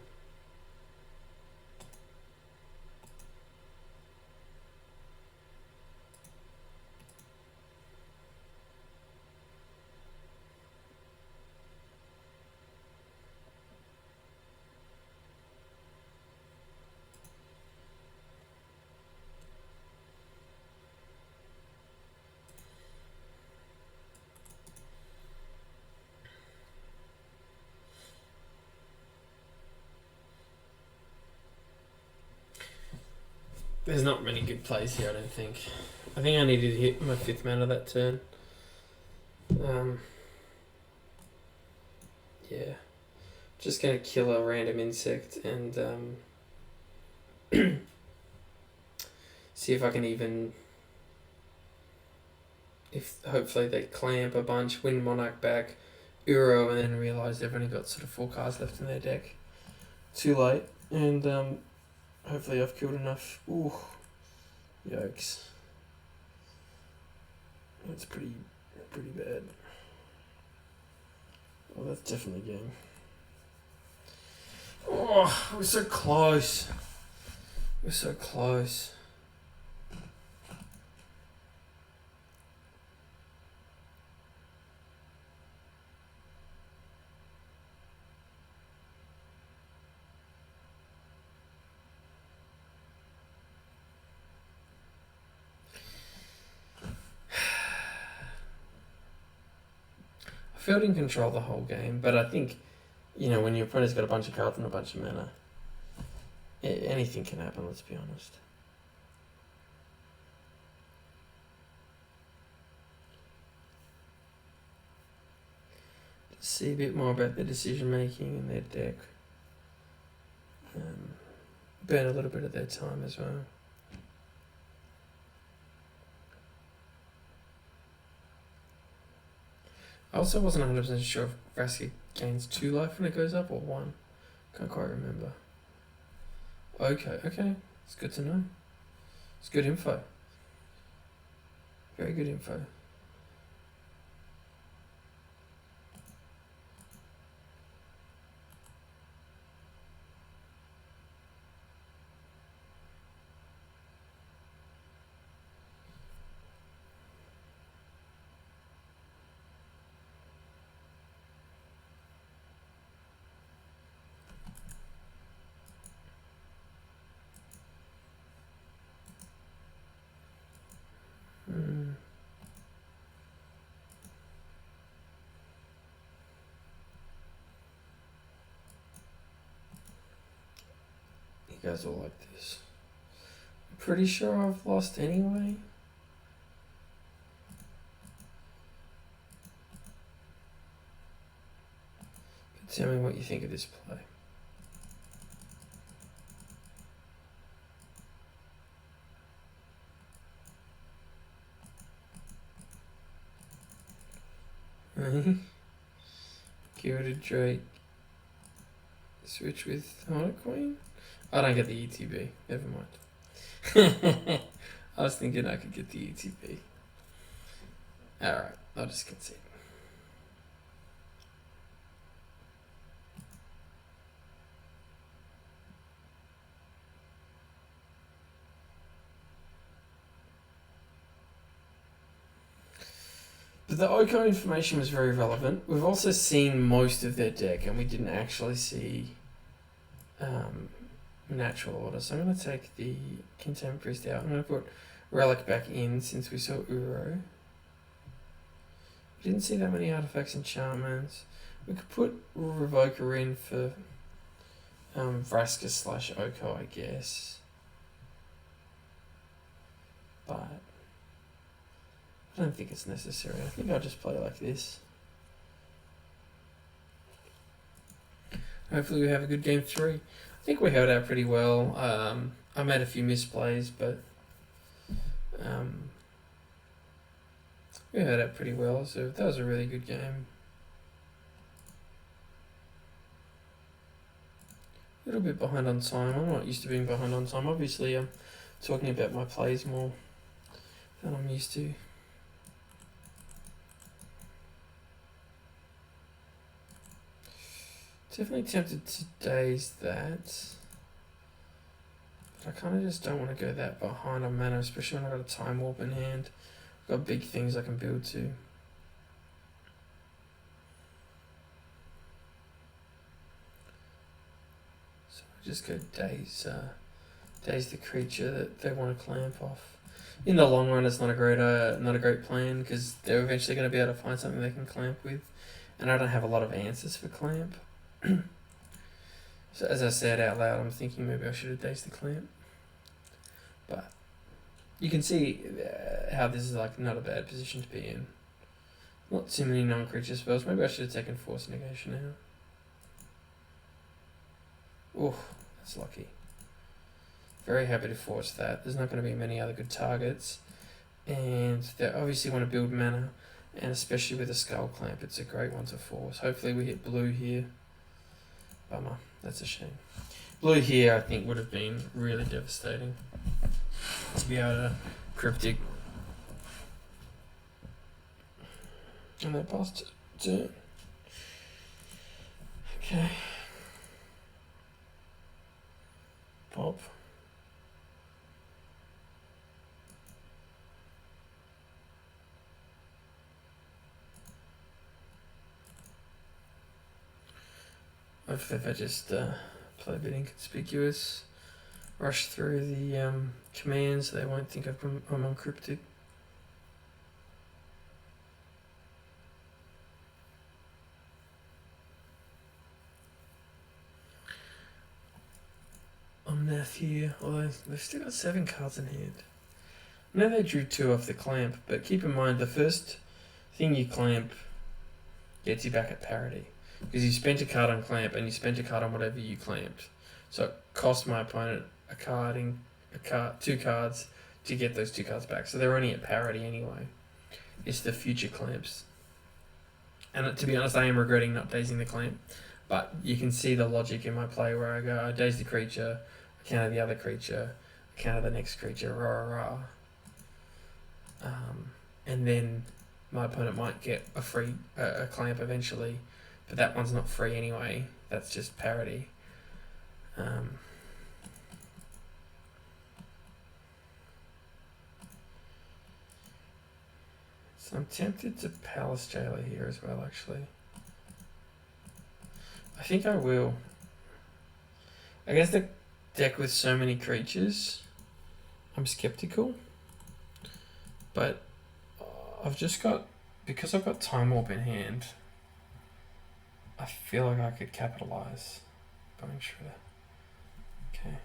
There's not many good plays here, I don't think. I think I needed to hit my 5th mana that turn. Yeah. Just gonna kill a random insect and see if I can even... If hopefully they clamp a bunch, win Monarch back, Uro, and then realise they've only got sort of 4 cards left in their deck. Too late. And hopefully I've killed enough. Ooh, yikes. That's pretty bad. Oh, that's definitely game. Oh, we're so close. We're so close. felt in control the whole game, but I think, when your opponent's got a bunch of cards and a bunch of mana, anything can happen, let's be honest. Let's see a bit more about their decision making and their deck. Burn a little bit of their time as well. I also wasn't 100% sure if Vraska gains 2 life when it goes up or 1. Can't quite remember. Okay. It's good to know. It's good info. Very good info. You guys all like this. I'm pretty sure I've lost anyway. But tell me what you think of this play. Gilded Drake. Switch with Haunted Queen. I don't get the ETB. Never mind. I was thinking I could get the ETB. Alright, I'll just concede. But the Oko information was very relevant. We've also seen most of their deck, and we didn't actually see natural order. So I'm going to take the Contempt Priest out. I'm going to put Relic back in since we saw Uro. We didn't see that many artifacts and enchantments. We could put Revoker in for Vraska / Oko, I guess. But I don't think it's necessary. I think I'll just play like this. Hopefully we have a good game 3. I think we held out pretty well. I made a few misplays, but we held out pretty well, so that was a really good game. A little bit behind on time. I'm not used to being behind on time. Obviously, I'm talking about my plays more than I'm used to. Definitely tempted to daze that. But I kind of just don't want to go that behind on mana, especially when I've got a time warp in hand. I've got big things I can build to. So I just go daze the creature that they want to clamp off. In the long run, it's not a great plan because they're eventually going to be able to find something they can clamp with, and I don't have a lot of answers for clamp. So as I said out loud, I'm thinking maybe I should have dazed the clamp. But you can see how this is like not a bad position to be in. Not too many non-creature spells. Maybe I should have taken Force Negation out. Oh, that's lucky. Very happy to force that. There's not going to be many other good targets. And they obviously want to build mana. And especially with a Skull Clamp, it's a great one to force. Hopefully we hit blue here. Bummer. That's a shame. Blue here, I think, would have been really devastating. To be able to Cryptic. And they passed turn. Okay. Pop. Hopefully if I just play a bit inconspicuous, rush through the commands, they won't think I'm on Cryptic. off here, although they've still got 7 cards in hand. I know they drew 2 off the clamp, but keep in mind the first thing you clamp gets you back at parity. Because you spent a card on clamp and you spent a card on whatever you clamped. So it cost my opponent 2 cards to get those 2 cards back. So they're only at parity anyway. It's the future clamps. And to be honest, I am regretting not dazing the clamp. But you can see the logic in my play where I go, I daze the creature, I counter the other creature, I counter the next creature, rah. And then my opponent might get a free a clamp eventually, but that one's not free anyway. That's just parity. So I'm tempted to Palace Jailer here as well, actually. I think I will. I guess the deck with so many creatures, I'm skeptical. But I've just got, because I've got Time Warp in hand, I feel like I could capitalize. Bone Shredder. Okay.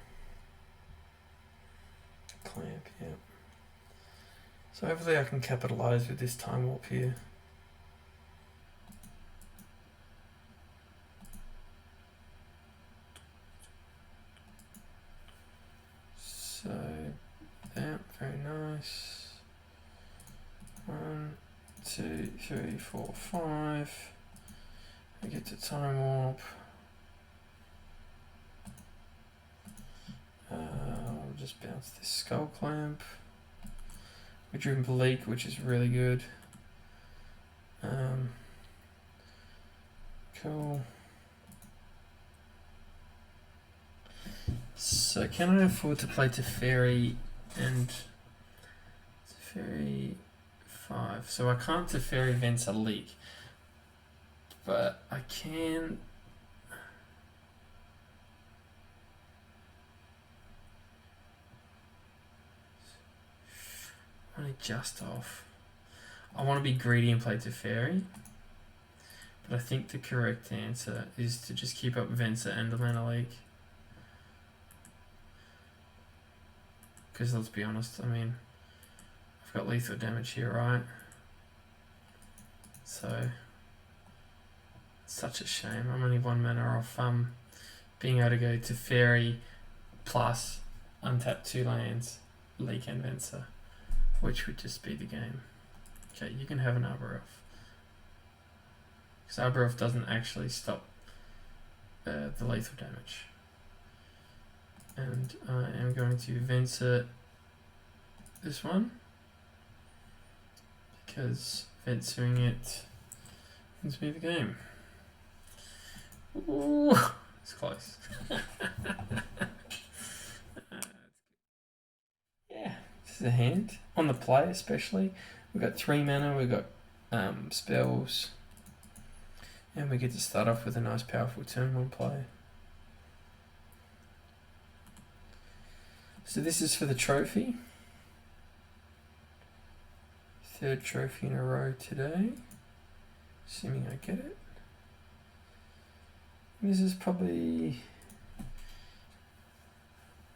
Clamp, yeah. So hopefully I can capitalize with this Time Warp here. So, that, very nice. 1, 2, 3, 4, 5. I get to Time Warp. I'll just bounce this Skull Clamp. We drew Bleak, which is really good. Cool. So can I afford to play Teferi and Teferi 5? So I can't Teferi Venser Leak, but I can. Only just off. I want to be greedy and play Teferi, but I think the correct answer is to just keep up Venser and the Mana Leak. Because let's be honest, I mean, I've got lethal damage here, right? So, it's such a shame. I'm only 1 mana off being able to go to Fairy plus untap 2 lands, Leak and Venser, which would just be the game. Okay, you can have an Arbor Elf. Because Arbor Elf doesn't actually stop the lethal damage. And I am going to Venser this one, because Vensering it wins me the game. Ooh, it's close. Yeah, this is a hand. On the play especially, we've got 3 mana, we've got spells, and we get to start off with a nice powerful turn 1 play. So this is for the trophy. 3rd trophy in a row today, assuming I get it. This is probably...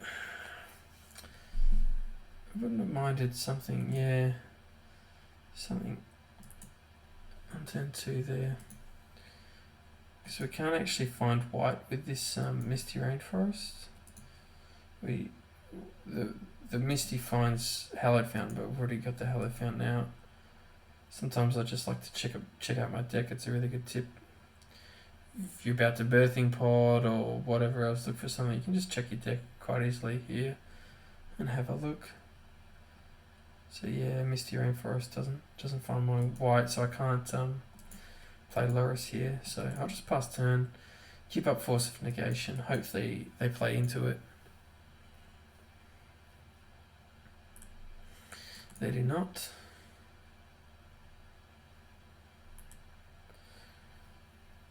I wouldn't have minded something, yeah. Something on turn 2 there. Because we can't actually find white with this Misty Rainforest. The Misty finds Hallowed Fountain, but we've already got the Hallowed Fountain out. Sometimes I just like to check out my deck. It's a really good tip. If you're about to Birthing Pod or whatever else, look for something. You can just check your deck quite easily here and have a look. So yeah, Misty Rainforest doesn't find my white, so I can't play Loris here. So I'll just pass turn, keep up Force of Negation. Hopefully they play into it. They do not.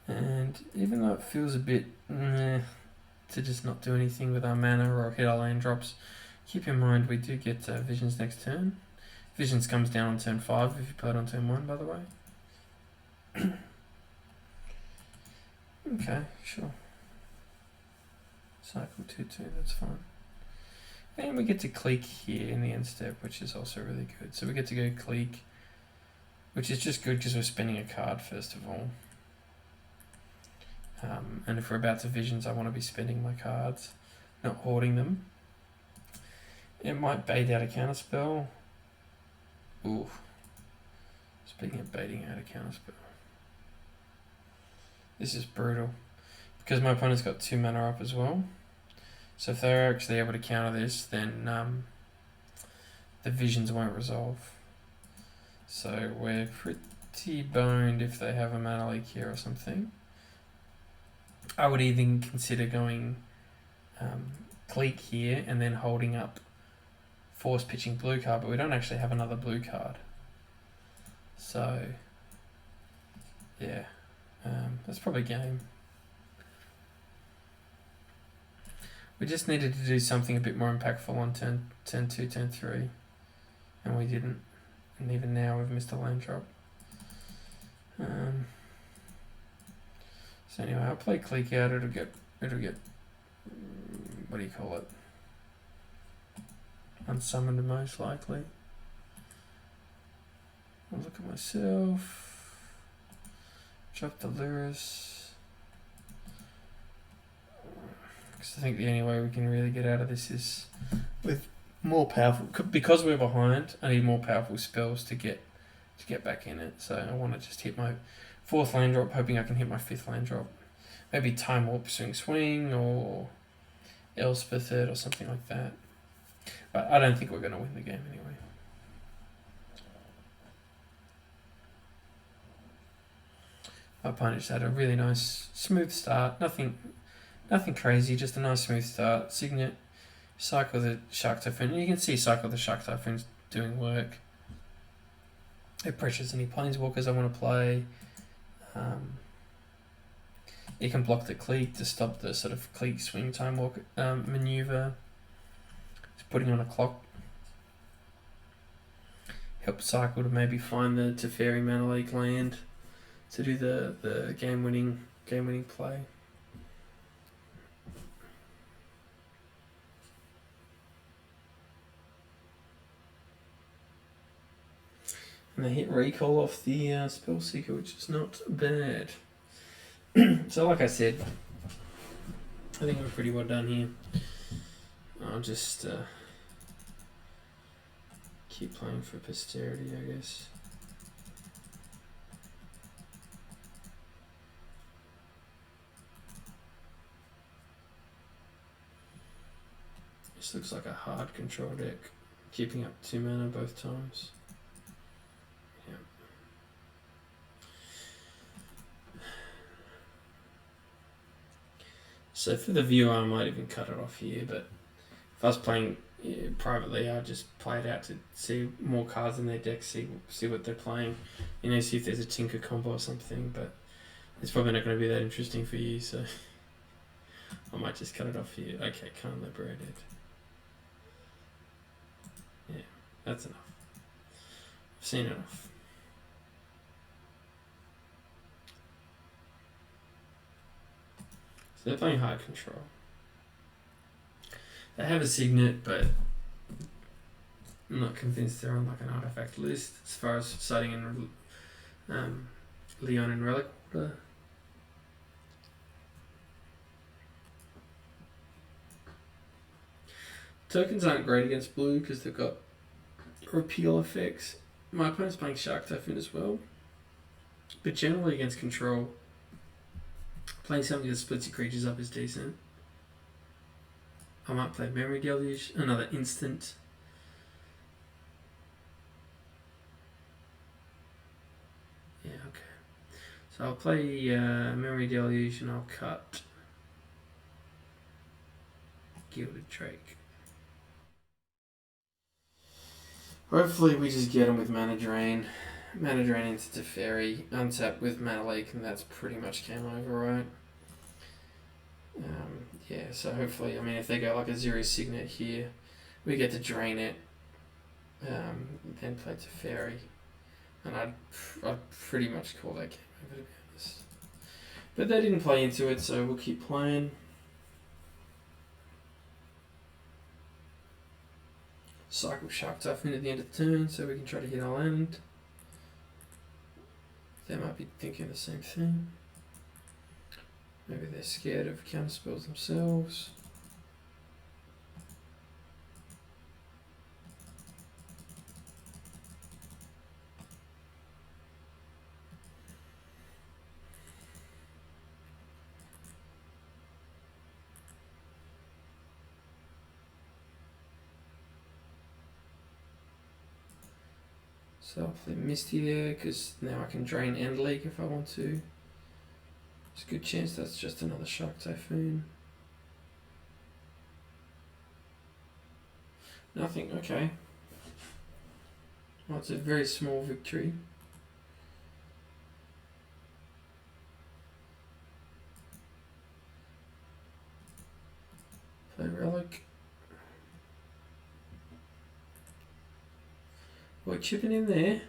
And even though it feels a bit to just not do anything with our mana or hit our land drops, keep in mind we do get Visions next turn. Visions comes down on turn 5 if you play it on turn 1, by the way. Okay, sure. Cycle 2/2, that's fine. And we get to clique here in the end step, which is also really good. So we get to go clique, which is just good because we're spending a card first of all. And if we're about to visions, I want to be spending my cards, not hoarding them. It might bait out a counterspell. Ooh. Speaking of baiting out a counterspell. This is brutal. Because my opponent's got 2 mana up as well. So if they're actually able to counter this, then the visions won't resolve. So we're pretty boned if they have a mana leak here or something. I would even consider going clique here and then holding up force pitching blue card, but we don't actually have another blue card. So yeah, that's probably game. We just needed to do something a bit more impactful on turn 2, turn 3, and we didn't. And even now we've missed a land drop. So anyway, I'll play clique out. It'll get what do you call it? Unsummoned most likely. I'll look at myself. Drop the Lurus. Because I think the only way we can really get out of this is with more powerful. Because we're behind, I need more powerful spells to get back in it. So I want to just hit my 4th land drop, hoping I can hit my 5th land drop. Maybe Time Warp Swing or Elspeth it or something like that. But I don't think we're going to win the game anyway. My opponent just had a really nice, smooth start. Nothing crazy, just a nice smooth start. Signet, cycle the Shark Typhoon. You can see cycle the Shark Typhoon's doing work. It pressures any planeswalkers I want to play. You can block the clique to stop the sort of clique swing time walk maneuver. It's putting on a clock. Help cycle to maybe find the Teferi Mana Leak land to do the game winning play. And they hit recall off the Spellseeker, which is not bad. So like I said, I think we're pretty well done here. I'll just keep playing for posterity, I guess. This looks like a hard control deck, keeping up 2 mana both times. Yeah. So for the viewer, I might even cut it off here, but if I was playing privately, I'd just play it out to see more cards in their deck, see what they're playing, see if there's a Tinker combo or something, but it's probably not going to be that interesting for you, so I might just cut it off here. Okay, Can't Liberated. Yeah, that's enough. I've seen enough. So they're playing hard control. They have a Signet, but I'm not convinced they're on like an artifact list as far as citing in Leon and Relic Water. Tokens aren't great against blue because they've got repeal effects. My opponent's playing Shark Typhoon as well, but generally against control, playing something that splits your creatures up is decent. I might play Memory Deluge, another instant. Yeah, okay. So I'll play Memory Deluge and I'll cut Gilded Drake. Hopefully we just get him with Mana Drain. Mana Drain into Teferi, untap with Mana Leak, and that's pretty much game over, right? Yeah, so hopefully, if they go like a 0 Signet here, we get to drain it, then play Teferi, and I'd pretty much call that game over, to be honest. But they didn't play into it, so we'll keep playing. cycle Shark Typhoon at the end of the turn so we can try to hit our land. They might be thinking the same thing. Maybe they're scared of counterspells themselves. So I'll play Misty there, because now I can drain and leak if I want to. There's a good chance that's just another Shark Typhoon. Nothing, okay. Well, it's a very small victory. Play Relic. We're chipping in there.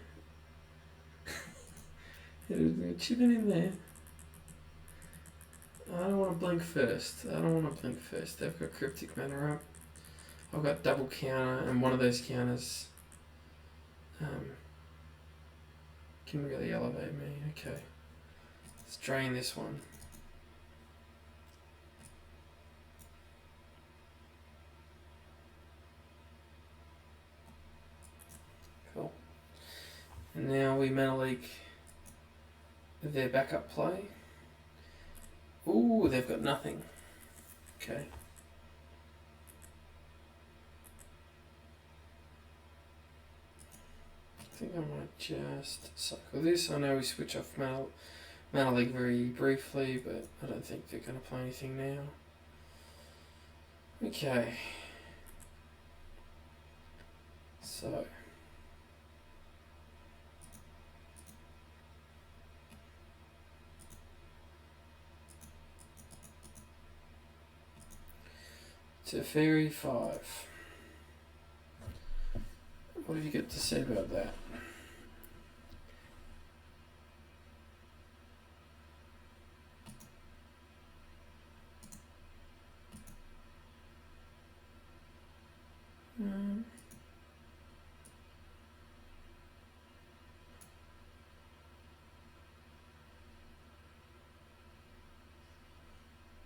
We're chipping in there. I don't want to blink first. They've got Cryptic Mana up. I've got double counter, and one of those counters can really elevate me. Okay. Let's drain this one. Cool. And now we mana leak their backup play. Ooh, they've got nothing. Okay. I think I might just cycle this. I know we switch off mana leak very briefly, but I don't think they're going to play anything now. Okay. So. Teferi 5. What have you got to say about that?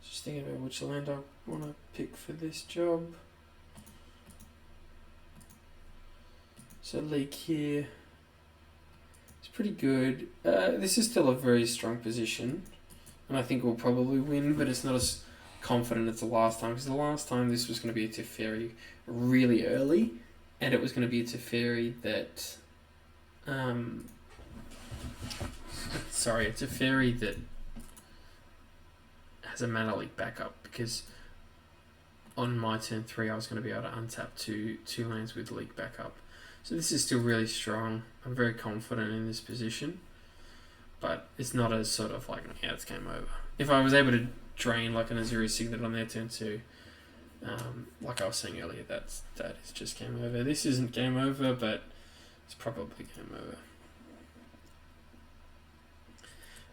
Just thinking about which land I want to pick for this job. So leak here. It's pretty good. This is still a very strong position, and I think we'll probably win, but it's not as confident as the last time, because the last time this was going to be a Teferi really early, and it was going to be a Teferi that a Teferi that has a mana leak backup, because on my turn 3 I was going to be able to untap two lands with leak backup. So this is still really strong. I'm very confident in this position, but it's not as sort of like, yeah, it's game over. If I was able to drain like an Azuri Signet on their turn 2, like I was saying earlier, that is just game over. This isn't game over, but it's probably game over.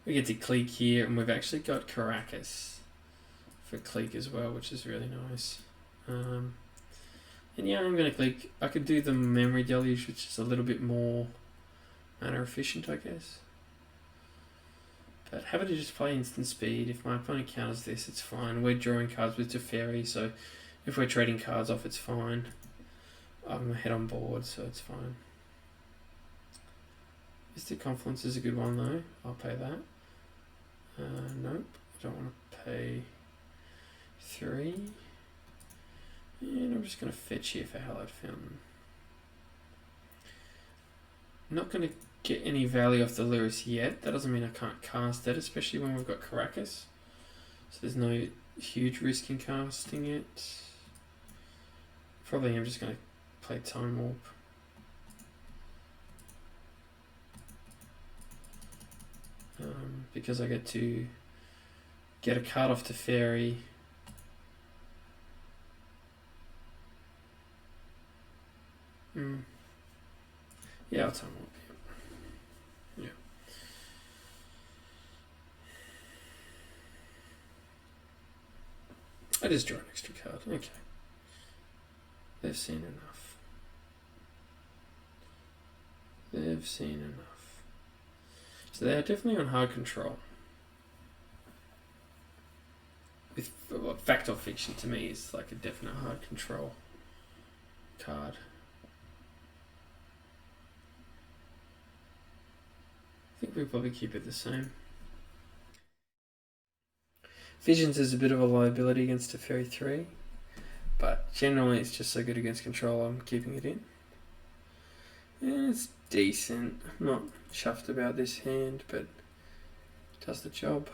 We get to Cleek here, and we've actually got Caracas for Cleek as well, which is really nice. And yeah, I'm going to Cleek. I could do the Memory Deluge, which is a little bit more mana efficient, I guess. But happy to just play instant speed. If my opponent counters this, it's fine. We're drawing cards with Teferi, so if we're trading cards off, it's fine. I'm ahead on board, so it's fine. Mystic Confluence is a good one, though. I'll pay that. Nope, I don't want to pay 3. And I'm just going to fetch here for Hallowed Fountain. I'm not going to get any value off the Lyris yet. That doesn't mean I can't cast it, especially when we've got Caracas. So there's no huge risk in casting it. Probably I'm just going to play Time Warp. Because I get to get a card off Teferi. Yeah, I'll Time Warp. Yeah. I just draw an extra card. Okay. They've seen enough. They've seen enough. So they're definitely on hard control. With fact or fiction, to me, is like a definite hard control card. I think we probably keep it the same. Visions is a bit of a liability against Teferi 3, but generally it's just so good against control, I'm keeping it in. And it's decent. I'm not chuffed about this hand, but it does the job.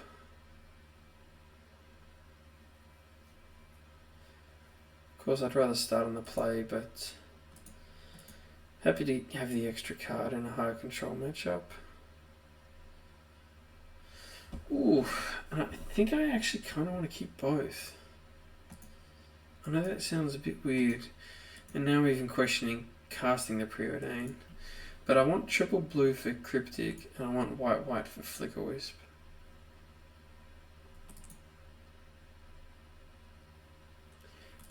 Of course, I'd rather start on the play, but happy to have the extra card in a high control matchup. Ooh, and I think I actually kind of want to keep both. I know that sounds a bit weird, and now I'm even questioning casting the Preordain, but I want triple blue for Cryptic, and I want white for Flicker Wisp.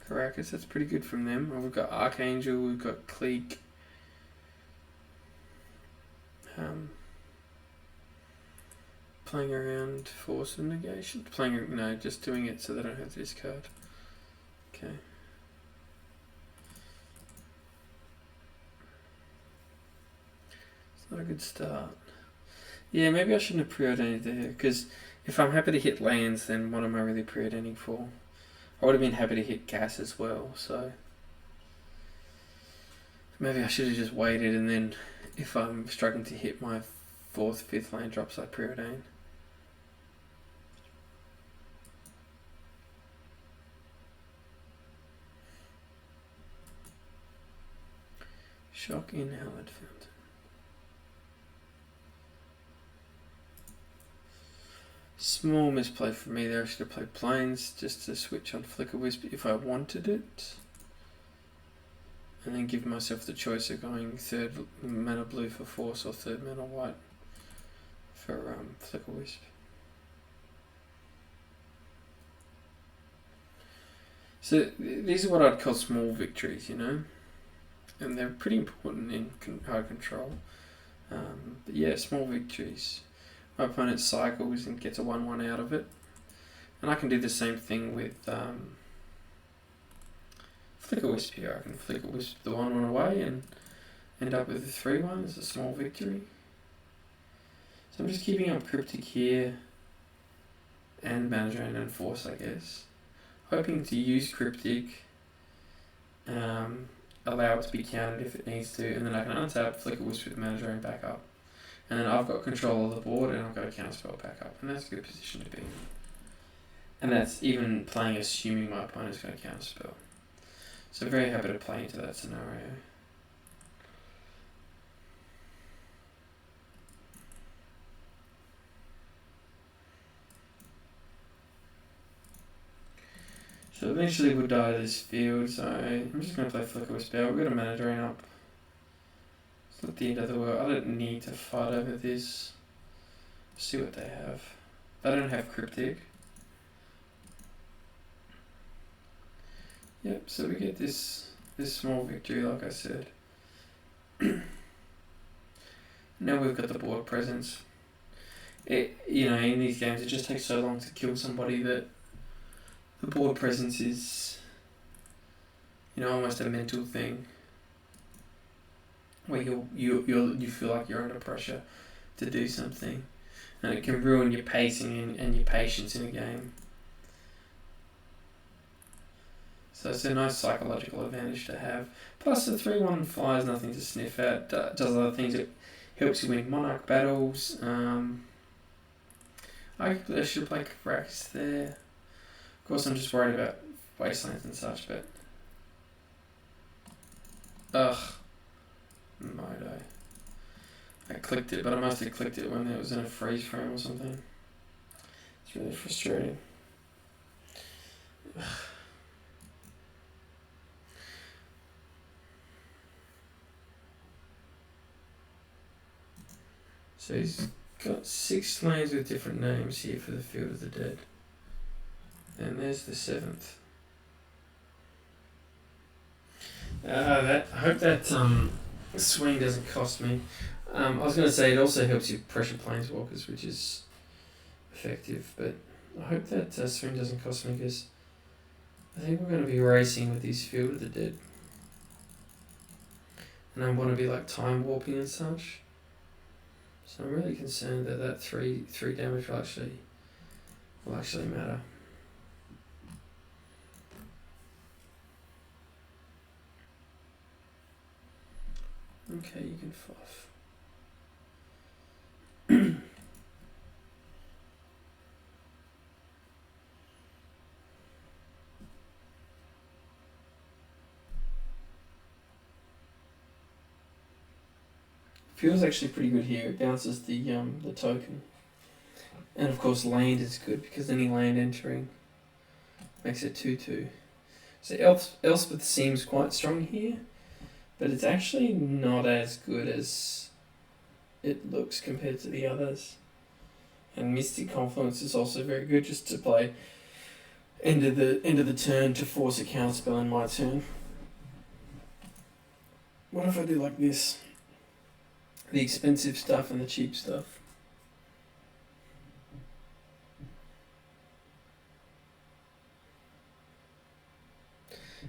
Caracas, that's pretty good from them. We've got Archangel, we've got Cleek. Playing around Force of Negation. Just doing it so they don't have to discard. Okay. It's not a good start. Yeah, maybe I shouldn't have preordained there, because if I'm happy to hit lands, then what am I really preordaining for? I would have been happy to hit gas as well, so maybe I should have just waited, and then if I'm struggling to hit my 4th, 5th land drops, I preordain. Shock in Hallowed Fountain. Small misplay for me there. I should have played Plains just to switch on Flicker Wisp if I wanted it. And then give myself the choice of going 3rd mana blue for Force or 3rd mana white for Flicker Wisp. So these are what I'd call small victories, you know? And they're pretty important in hard control. But yeah, small victories. My opponent cycles and gets a 1/1 out of it. And I can do the same thing with Flicker Wisp here. I can Flicker Wisp the 1/1 away and end up with a 3/1 as a small victory. So I'm just keeping up Cryptic here and Mana Drain and Force, I guess. Hoping to use Cryptic, allow it to be countered if it needs to, and then I can untap Flicker Wisp with Mana Drain back up. And then I've got control of the board and I've got a counterspell back up, and that's a good position to be in. And that's even playing assuming my opponent's going to counterspell. So very happy to play into that scenario. So eventually we'll die to this field, so I'm just going to play Flicker Wisp out. We've got a Mana Drain up. It's not the end of the world. I don't need to fight over this. See what they have. They don't have Cryptic. Yep, so we get this small victory, like I said. Now we've got the board presence. In these games, it just takes so long to kill somebody that the board presence is, almost a mental thing, where you feel like you're under pressure to do something, and it can ruin your pacing and your patience in a game. So it's a nice psychological advantage to have. Plus the 3/1 fly is nothing to sniff at. Does other things. It helps you win Monarch battles. I should play Caracas there. Of course, I'm just worried about Wastelands and such, but... Modo. I clicked it, but I must have clicked it when it was in a freeze frame or something. It's really frustrating. So he's got 6 lands with different names here for the Field of the Dead. And there's the 7th. I hope that swing doesn't cost me. I was going to say it also helps you pressure planeswalkers, which is effective, but I hope that swing doesn't cost me because I think we're going to be racing with these Field of the Dead. And I want to be like time warping and such. So I'm really concerned that that three damage will actually matter. Okay, you can fluff. Feels actually pretty good here. It bounces the token, and of course land is good because any land entering makes it 2/2. So Elspeth seems quite strong here, but it's actually not as good as it looks compared to the others. And Mystic Confluence is also very good just to play end of the turn to force a counterspell in my turn. What if I do like this? The expensive stuff and the cheap stuff.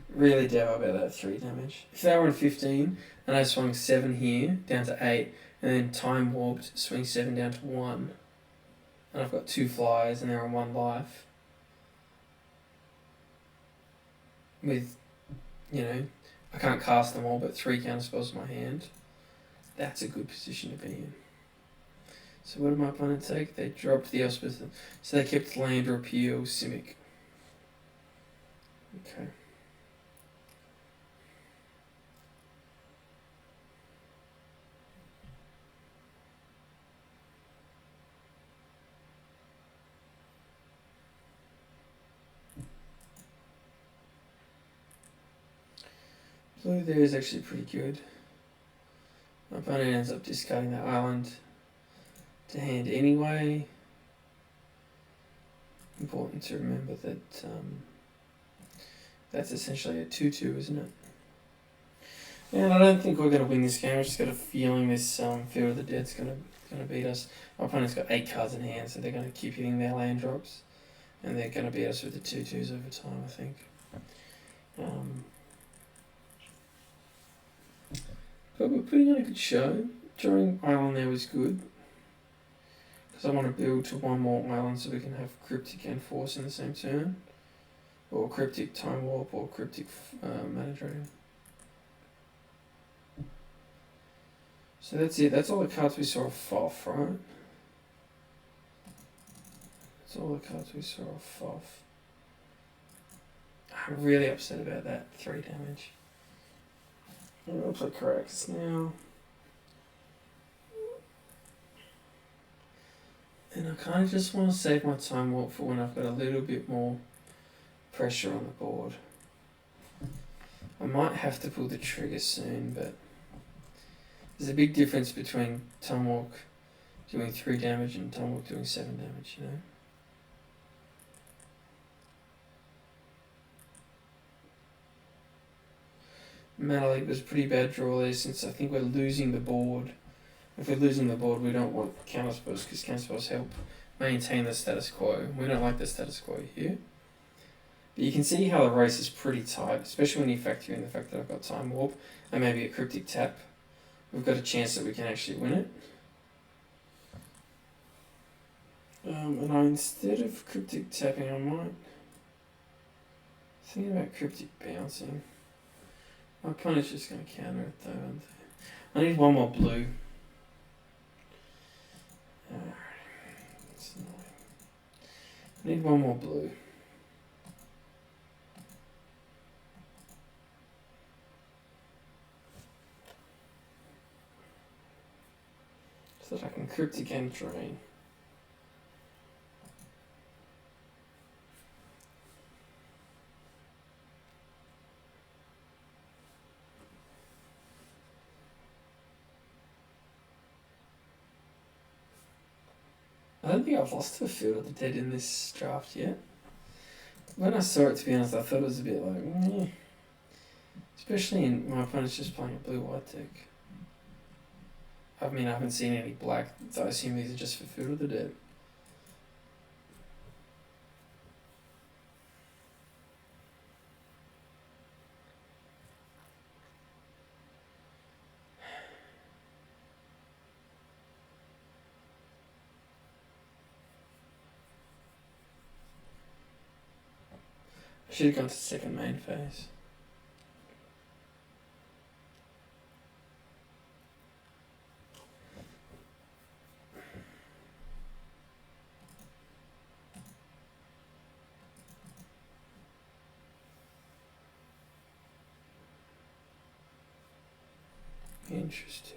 Really doubt about that 3 damage. If they were on 15 and I swung 7 here down to 8 and then time warped, swing 7 down to 1 and I've got 2 flyers and they're on 1 life. With, I can't cast them all but 3 counterspells in my hand. That's a good position to be in. So what did my opponent take? They dropped the Elspeth. So they kept land, repeal, Simic. Okay. Blue there is actually pretty good. My opponent ends up discarding that island to hand anyway. Important to remember that that's essentially a 2/2, isn't it? And I don't think we're going to win this game. I just got a feeling this Field of the Dead's going to beat us. My opponent's got 8 cards in hand, so they're going to keep hitting their land drops, and they're going to beat us with the 2/2s over time, I think. But we're putting on a good show. Drawing Island there was good. Because I want to build to 1 more island so we can have Cryptic and Force in the same turn. Or Cryptic Time Warp or Cryptic Mana Drain. So that's it. That's all the cards we saw off, right? That's all the cards we saw off. I'm really upset about that 3 damage. I'm going to play Carax now. And I kind of just want to save my time warp for when I've got a little bit more pressure on the board. I might have to pull the trigger soon, but there's a big difference between time warp doing 3 damage and time warp doing 7 damage, Mana Leak was a pretty bad draw there since I think we're losing the board. If we're losing the board, we don't want counterspells because counterspells help maintain the status quo. We don't like the status quo here. But you can see how the race is pretty tight, especially when you factor in the fact that I've got Time Warp and maybe a Cryptic Tap. We've got a chance that we can actually win it. And instead of Cryptic Tapping, I might think about Cryptic Bouncing. My opponent's just going to counter it though, aren't they? I need 1 more blue. That's annoying. I need 1 more blue. So that I can Cryptic and Drain. I don't think I've lost to a Field of the Dead in this draft yet. When I saw it, to be honest, I thought it was a bit like, meh. Especially in my opponent's just playing a blue-white deck. I mean, I haven't seen any black, so I assume these are just for Food of the Dead. I should have gone to second main phase. Interesting.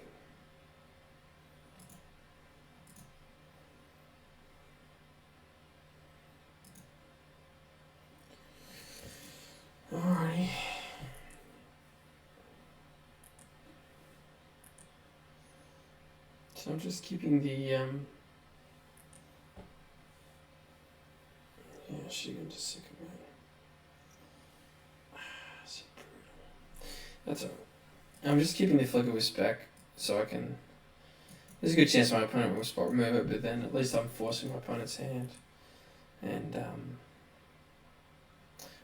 Alrighty. So I'm just keeping the yeah, she can just sick of it. So brutal. That's alright. I'm just keeping the Flicker Wisp back so I can. There's a good chance my opponent will spot remove it, but then at least I'm forcing my opponent's hand. And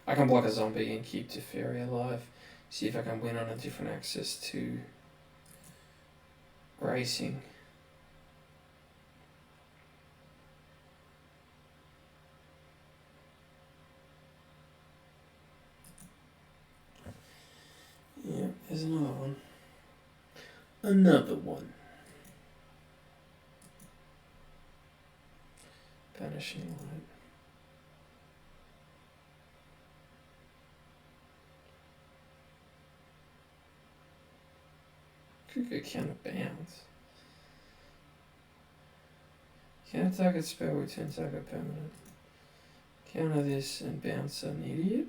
I can block a zombie and keep Teferis alive. See if I can win on a different axis to racing. Yeah, there's another one. Another one. Banishing Light. Could go counter bounce. Counter target spell, return target permanent. Counter this and bounce an idiot.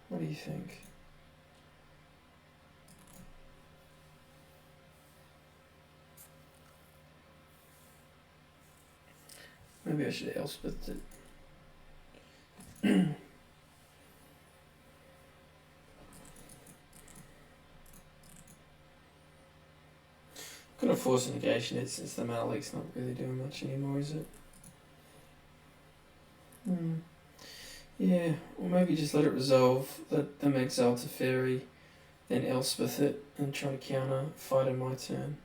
What do you think? Maybe I should have Elspethed it. Gonna force a negation it since the mana leak's not really doing much anymore, is it? Yeah, or maybe just let it resolve, let them exile Teferi, then Elspeth it and try to counter, fight in my turn.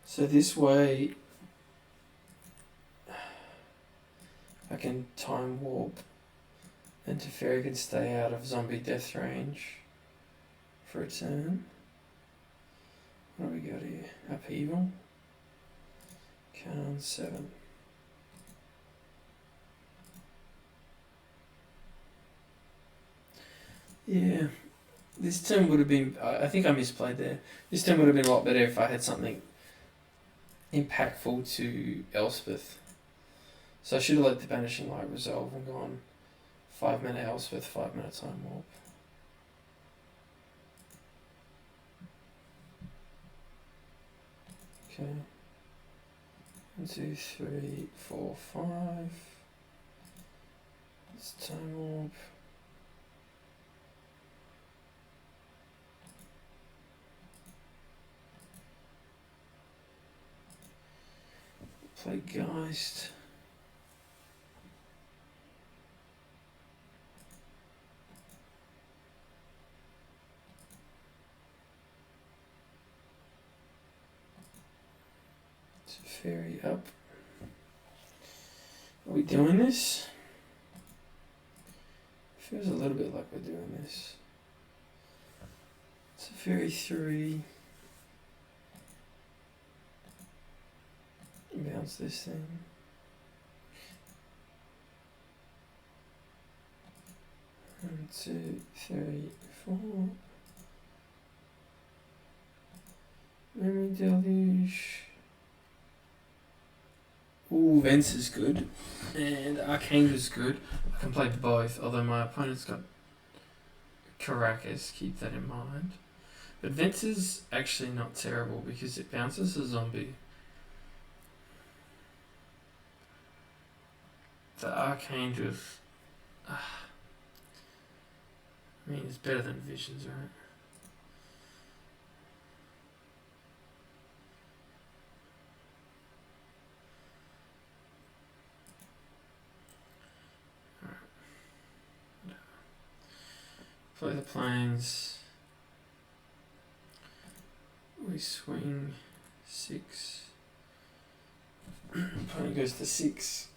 So this way I can time warp and Teferi can stay out of zombie death range for a turn. What do we got here? Upheaval. Count 7. Yeah, this turn would have been, I think I misplayed there. This turn would have been a lot better if I had something impactful to Elspeth. So I should have let the Banishing Light resolve and gone 5 mana Elspeth, 5 mana Time Warp. Okay. 1, 2, 3, 4, 5. It's Time Warp. Play Geist. Fairy up. Are we doing this? Feels a little bit like we're doing this. It's a Fairy 3. Bounce this thing. One, 2, 3, 4. Memory Deluge. Ooh, Vents is good. And Arcane is good. I can play both, although my opponent's got Caracas, keep that in mind. But Vents is actually not terrible because it bounces a zombie. The Arcane just... I mean, it's better than Visions, right? Play the planes. We swing 6. Opponent goes to 6.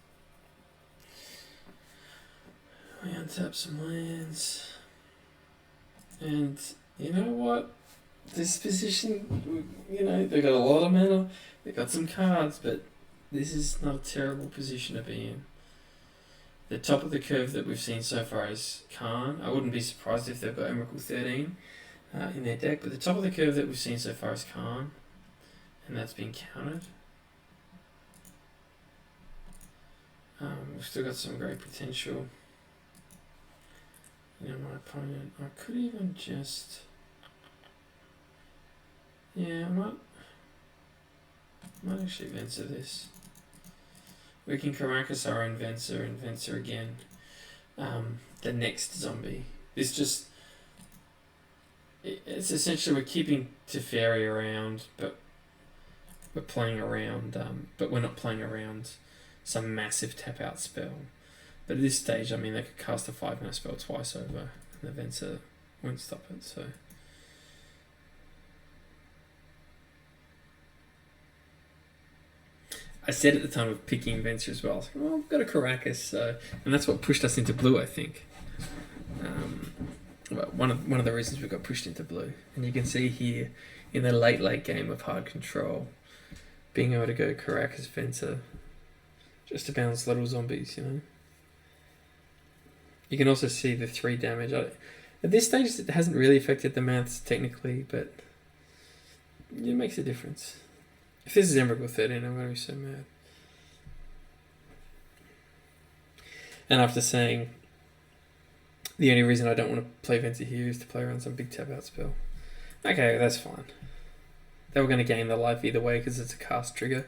We untap some lands. And you know what? This position, you know, they've got a lot of mana. They've got some cards, but this is not a terrible position to be in. The top of the curve that we've seen so far is Khan. I wouldn't be surprised if they've got Emrakul 13 in their deck, but the top of the curve that we've seen so far is Khan, and that's been countered. We've still got some great potential. You know, my opponent, I could even just... Yeah, I might actually Venser this. We can Caracas our own Venser and Venser again. The next zombie. This just... It's essentially we're keeping Teferi around, but we're playing around... but we're not playing around some massive tap-out spell. But at this stage, I mean, they could cast a 5-mana spell twice over, and the Venser won't stop it, so... I said at the time of picking Venser as well, I was like, well, I've got a Caracas, so... And that's what pushed us into blue, I think. Well, one of the reasons we got pushed into blue. And you can see here, in the late game of hard control, being able to go Caracas Venser, just to bounce little zombies, you know? You can also see the 3 damage. At this stage, it hasn't really affected the maths technically, but it makes a difference. If this is Emrakul 13, I'm going to be so mad. And after saying the only reason I don't want to play Venser here is to play around some big tap-out spell. Okay, that's fine. They were going to gain the life either way because it's a cast trigger.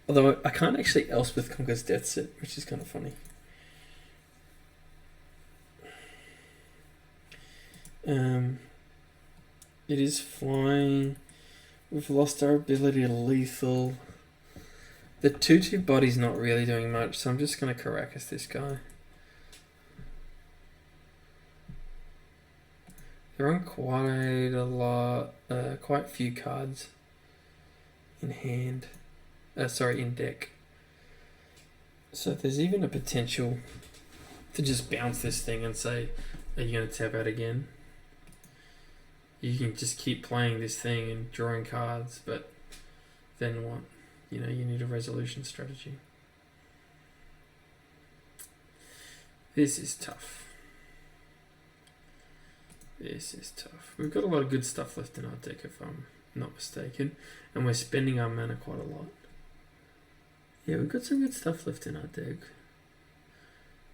Although I can't actually Elspeth Conquers Death Set, which is kind of funny. It is flying. We've lost our ability to lethal. The 2/2 body's not really doing much, so I'm just going to Caracas this guy. They're on quite a lot, quite a few cards in hand. In deck. So if there's even a potential to just bounce this thing and say, are you going to tap out again? You can just keep playing this thing and drawing cards, but then what? You know, you need a resolution strategy. This is tough. This is tough. We've got a lot of good stuff left in our deck, if I'm not mistaken, and we're spending our mana quite a lot. Yeah, we've got some good stuff left in our deck.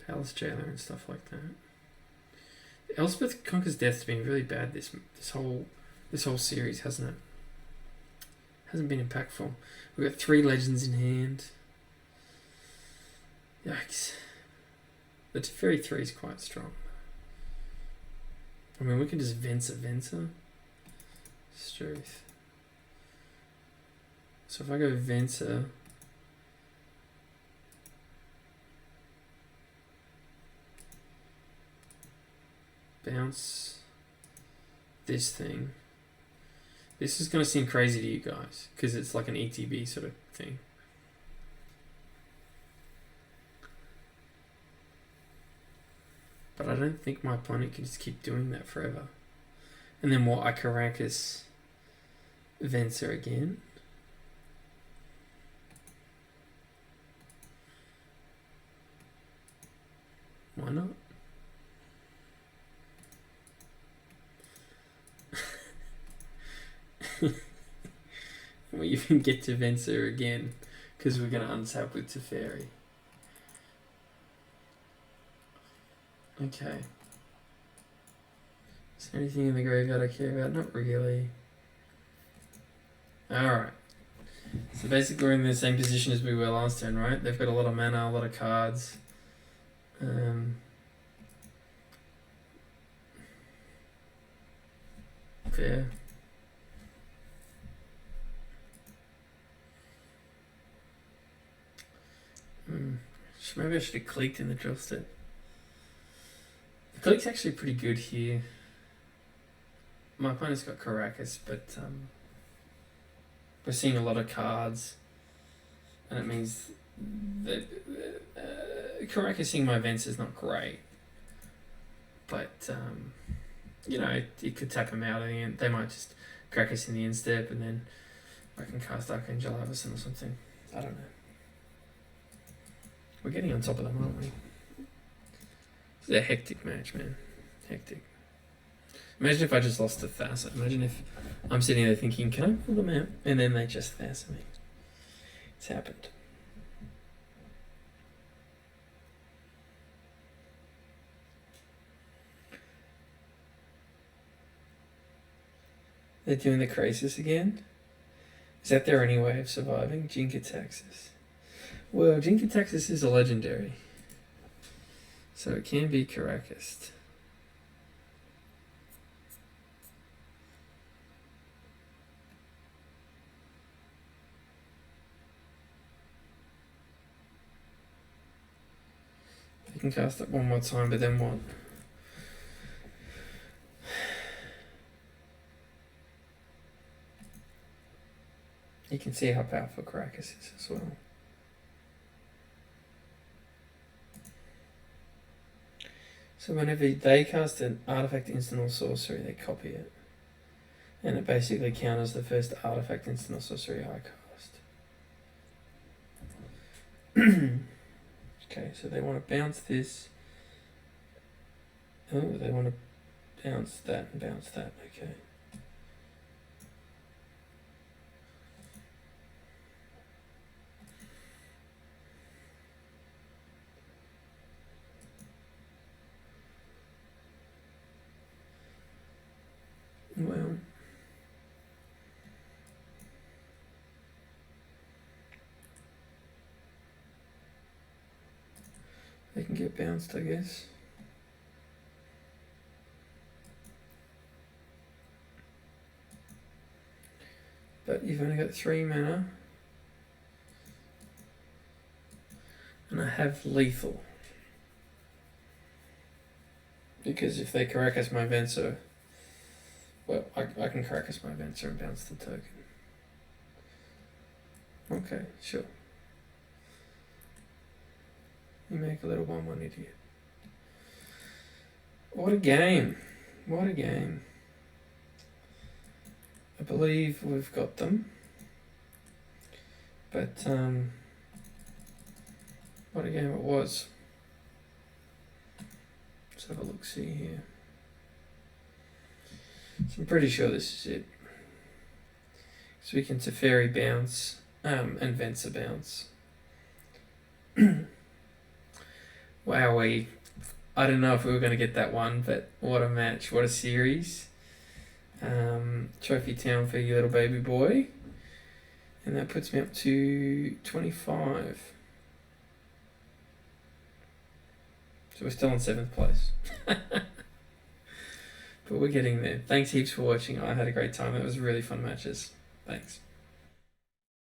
Palace Jailer and stuff like that. Elspeth Conquers Death's been really bad this whole series, hasn't it? Hasn't been impactful. We've got 3 legends in hand. Yikes. The Teferi 3 is quite strong. I mean, we can just Venser. Strength. So if I go Venser... bounce this thing. This is going to seem crazy to you guys because it's like an ETB sort of thing. But I don't think my opponent can just keep doing that forever. And then what? I Caracas Venser again. Why not? We even get to Venser again because we're going to untap with Teferi. Okay. Is there anything in the graveyard I care about? Not really. Alright. So basically we're in the same position as we were last turn, right? They've got a lot of mana, a lot of cards. Yeah. Maybe I should have clicked in the drill step. The click's actually pretty good here. My opponent's got Caracas, but we're seeing a lot of cards, and it means that Caracasing my events is not great. But you know, it could tap them out at the end. They might just Caracas in the end step, and then I can cast Archangel Avison or something. I don't know. We're getting on top of them, aren't we? It's a hectic match, man. Hectic. Imagine if I just lost to Thassa. Imagine if I'm sitting there thinking, can I pull them out? And then they just Thassa me. It's happened. They're doing the crisis again? Is that their only way of surviving? Jinkataxis. Well, Jinkataxis is a legendary. So it can be Caracas. You can cast it one more time, but then what? You can see how powerful Caracas is as well. So whenever they cast an artifact, instant, or sorcery, they copy it. And it basically counters the first artifact, instant, or sorcery I cast. Okay, so they want to bounce this. Oh, they want to bounce that and bounce that. Okay. Well, they can get bounced, I guess. But you've only got 3 mana. And I have lethal. Because if they Caracas my Venser, well, I can Caracas my Venser and bounce the token. Okay, sure. You make a little 1/1 idiot. What a game. What a game. I believe we've got them. But, what a game it was. Let's have a look-see here. So I'm pretty sure this is it. So we can Teferi bounce, and Venser bounce. Wowee. I don't know if we were going to get that one, but what a match. What a series. Trophy town for you little baby boy. And that puts me up to 25. So we're still in 7th place. But we're getting there. Thanks heaps for watching. I had a great time. It was really fun matches. Thanks.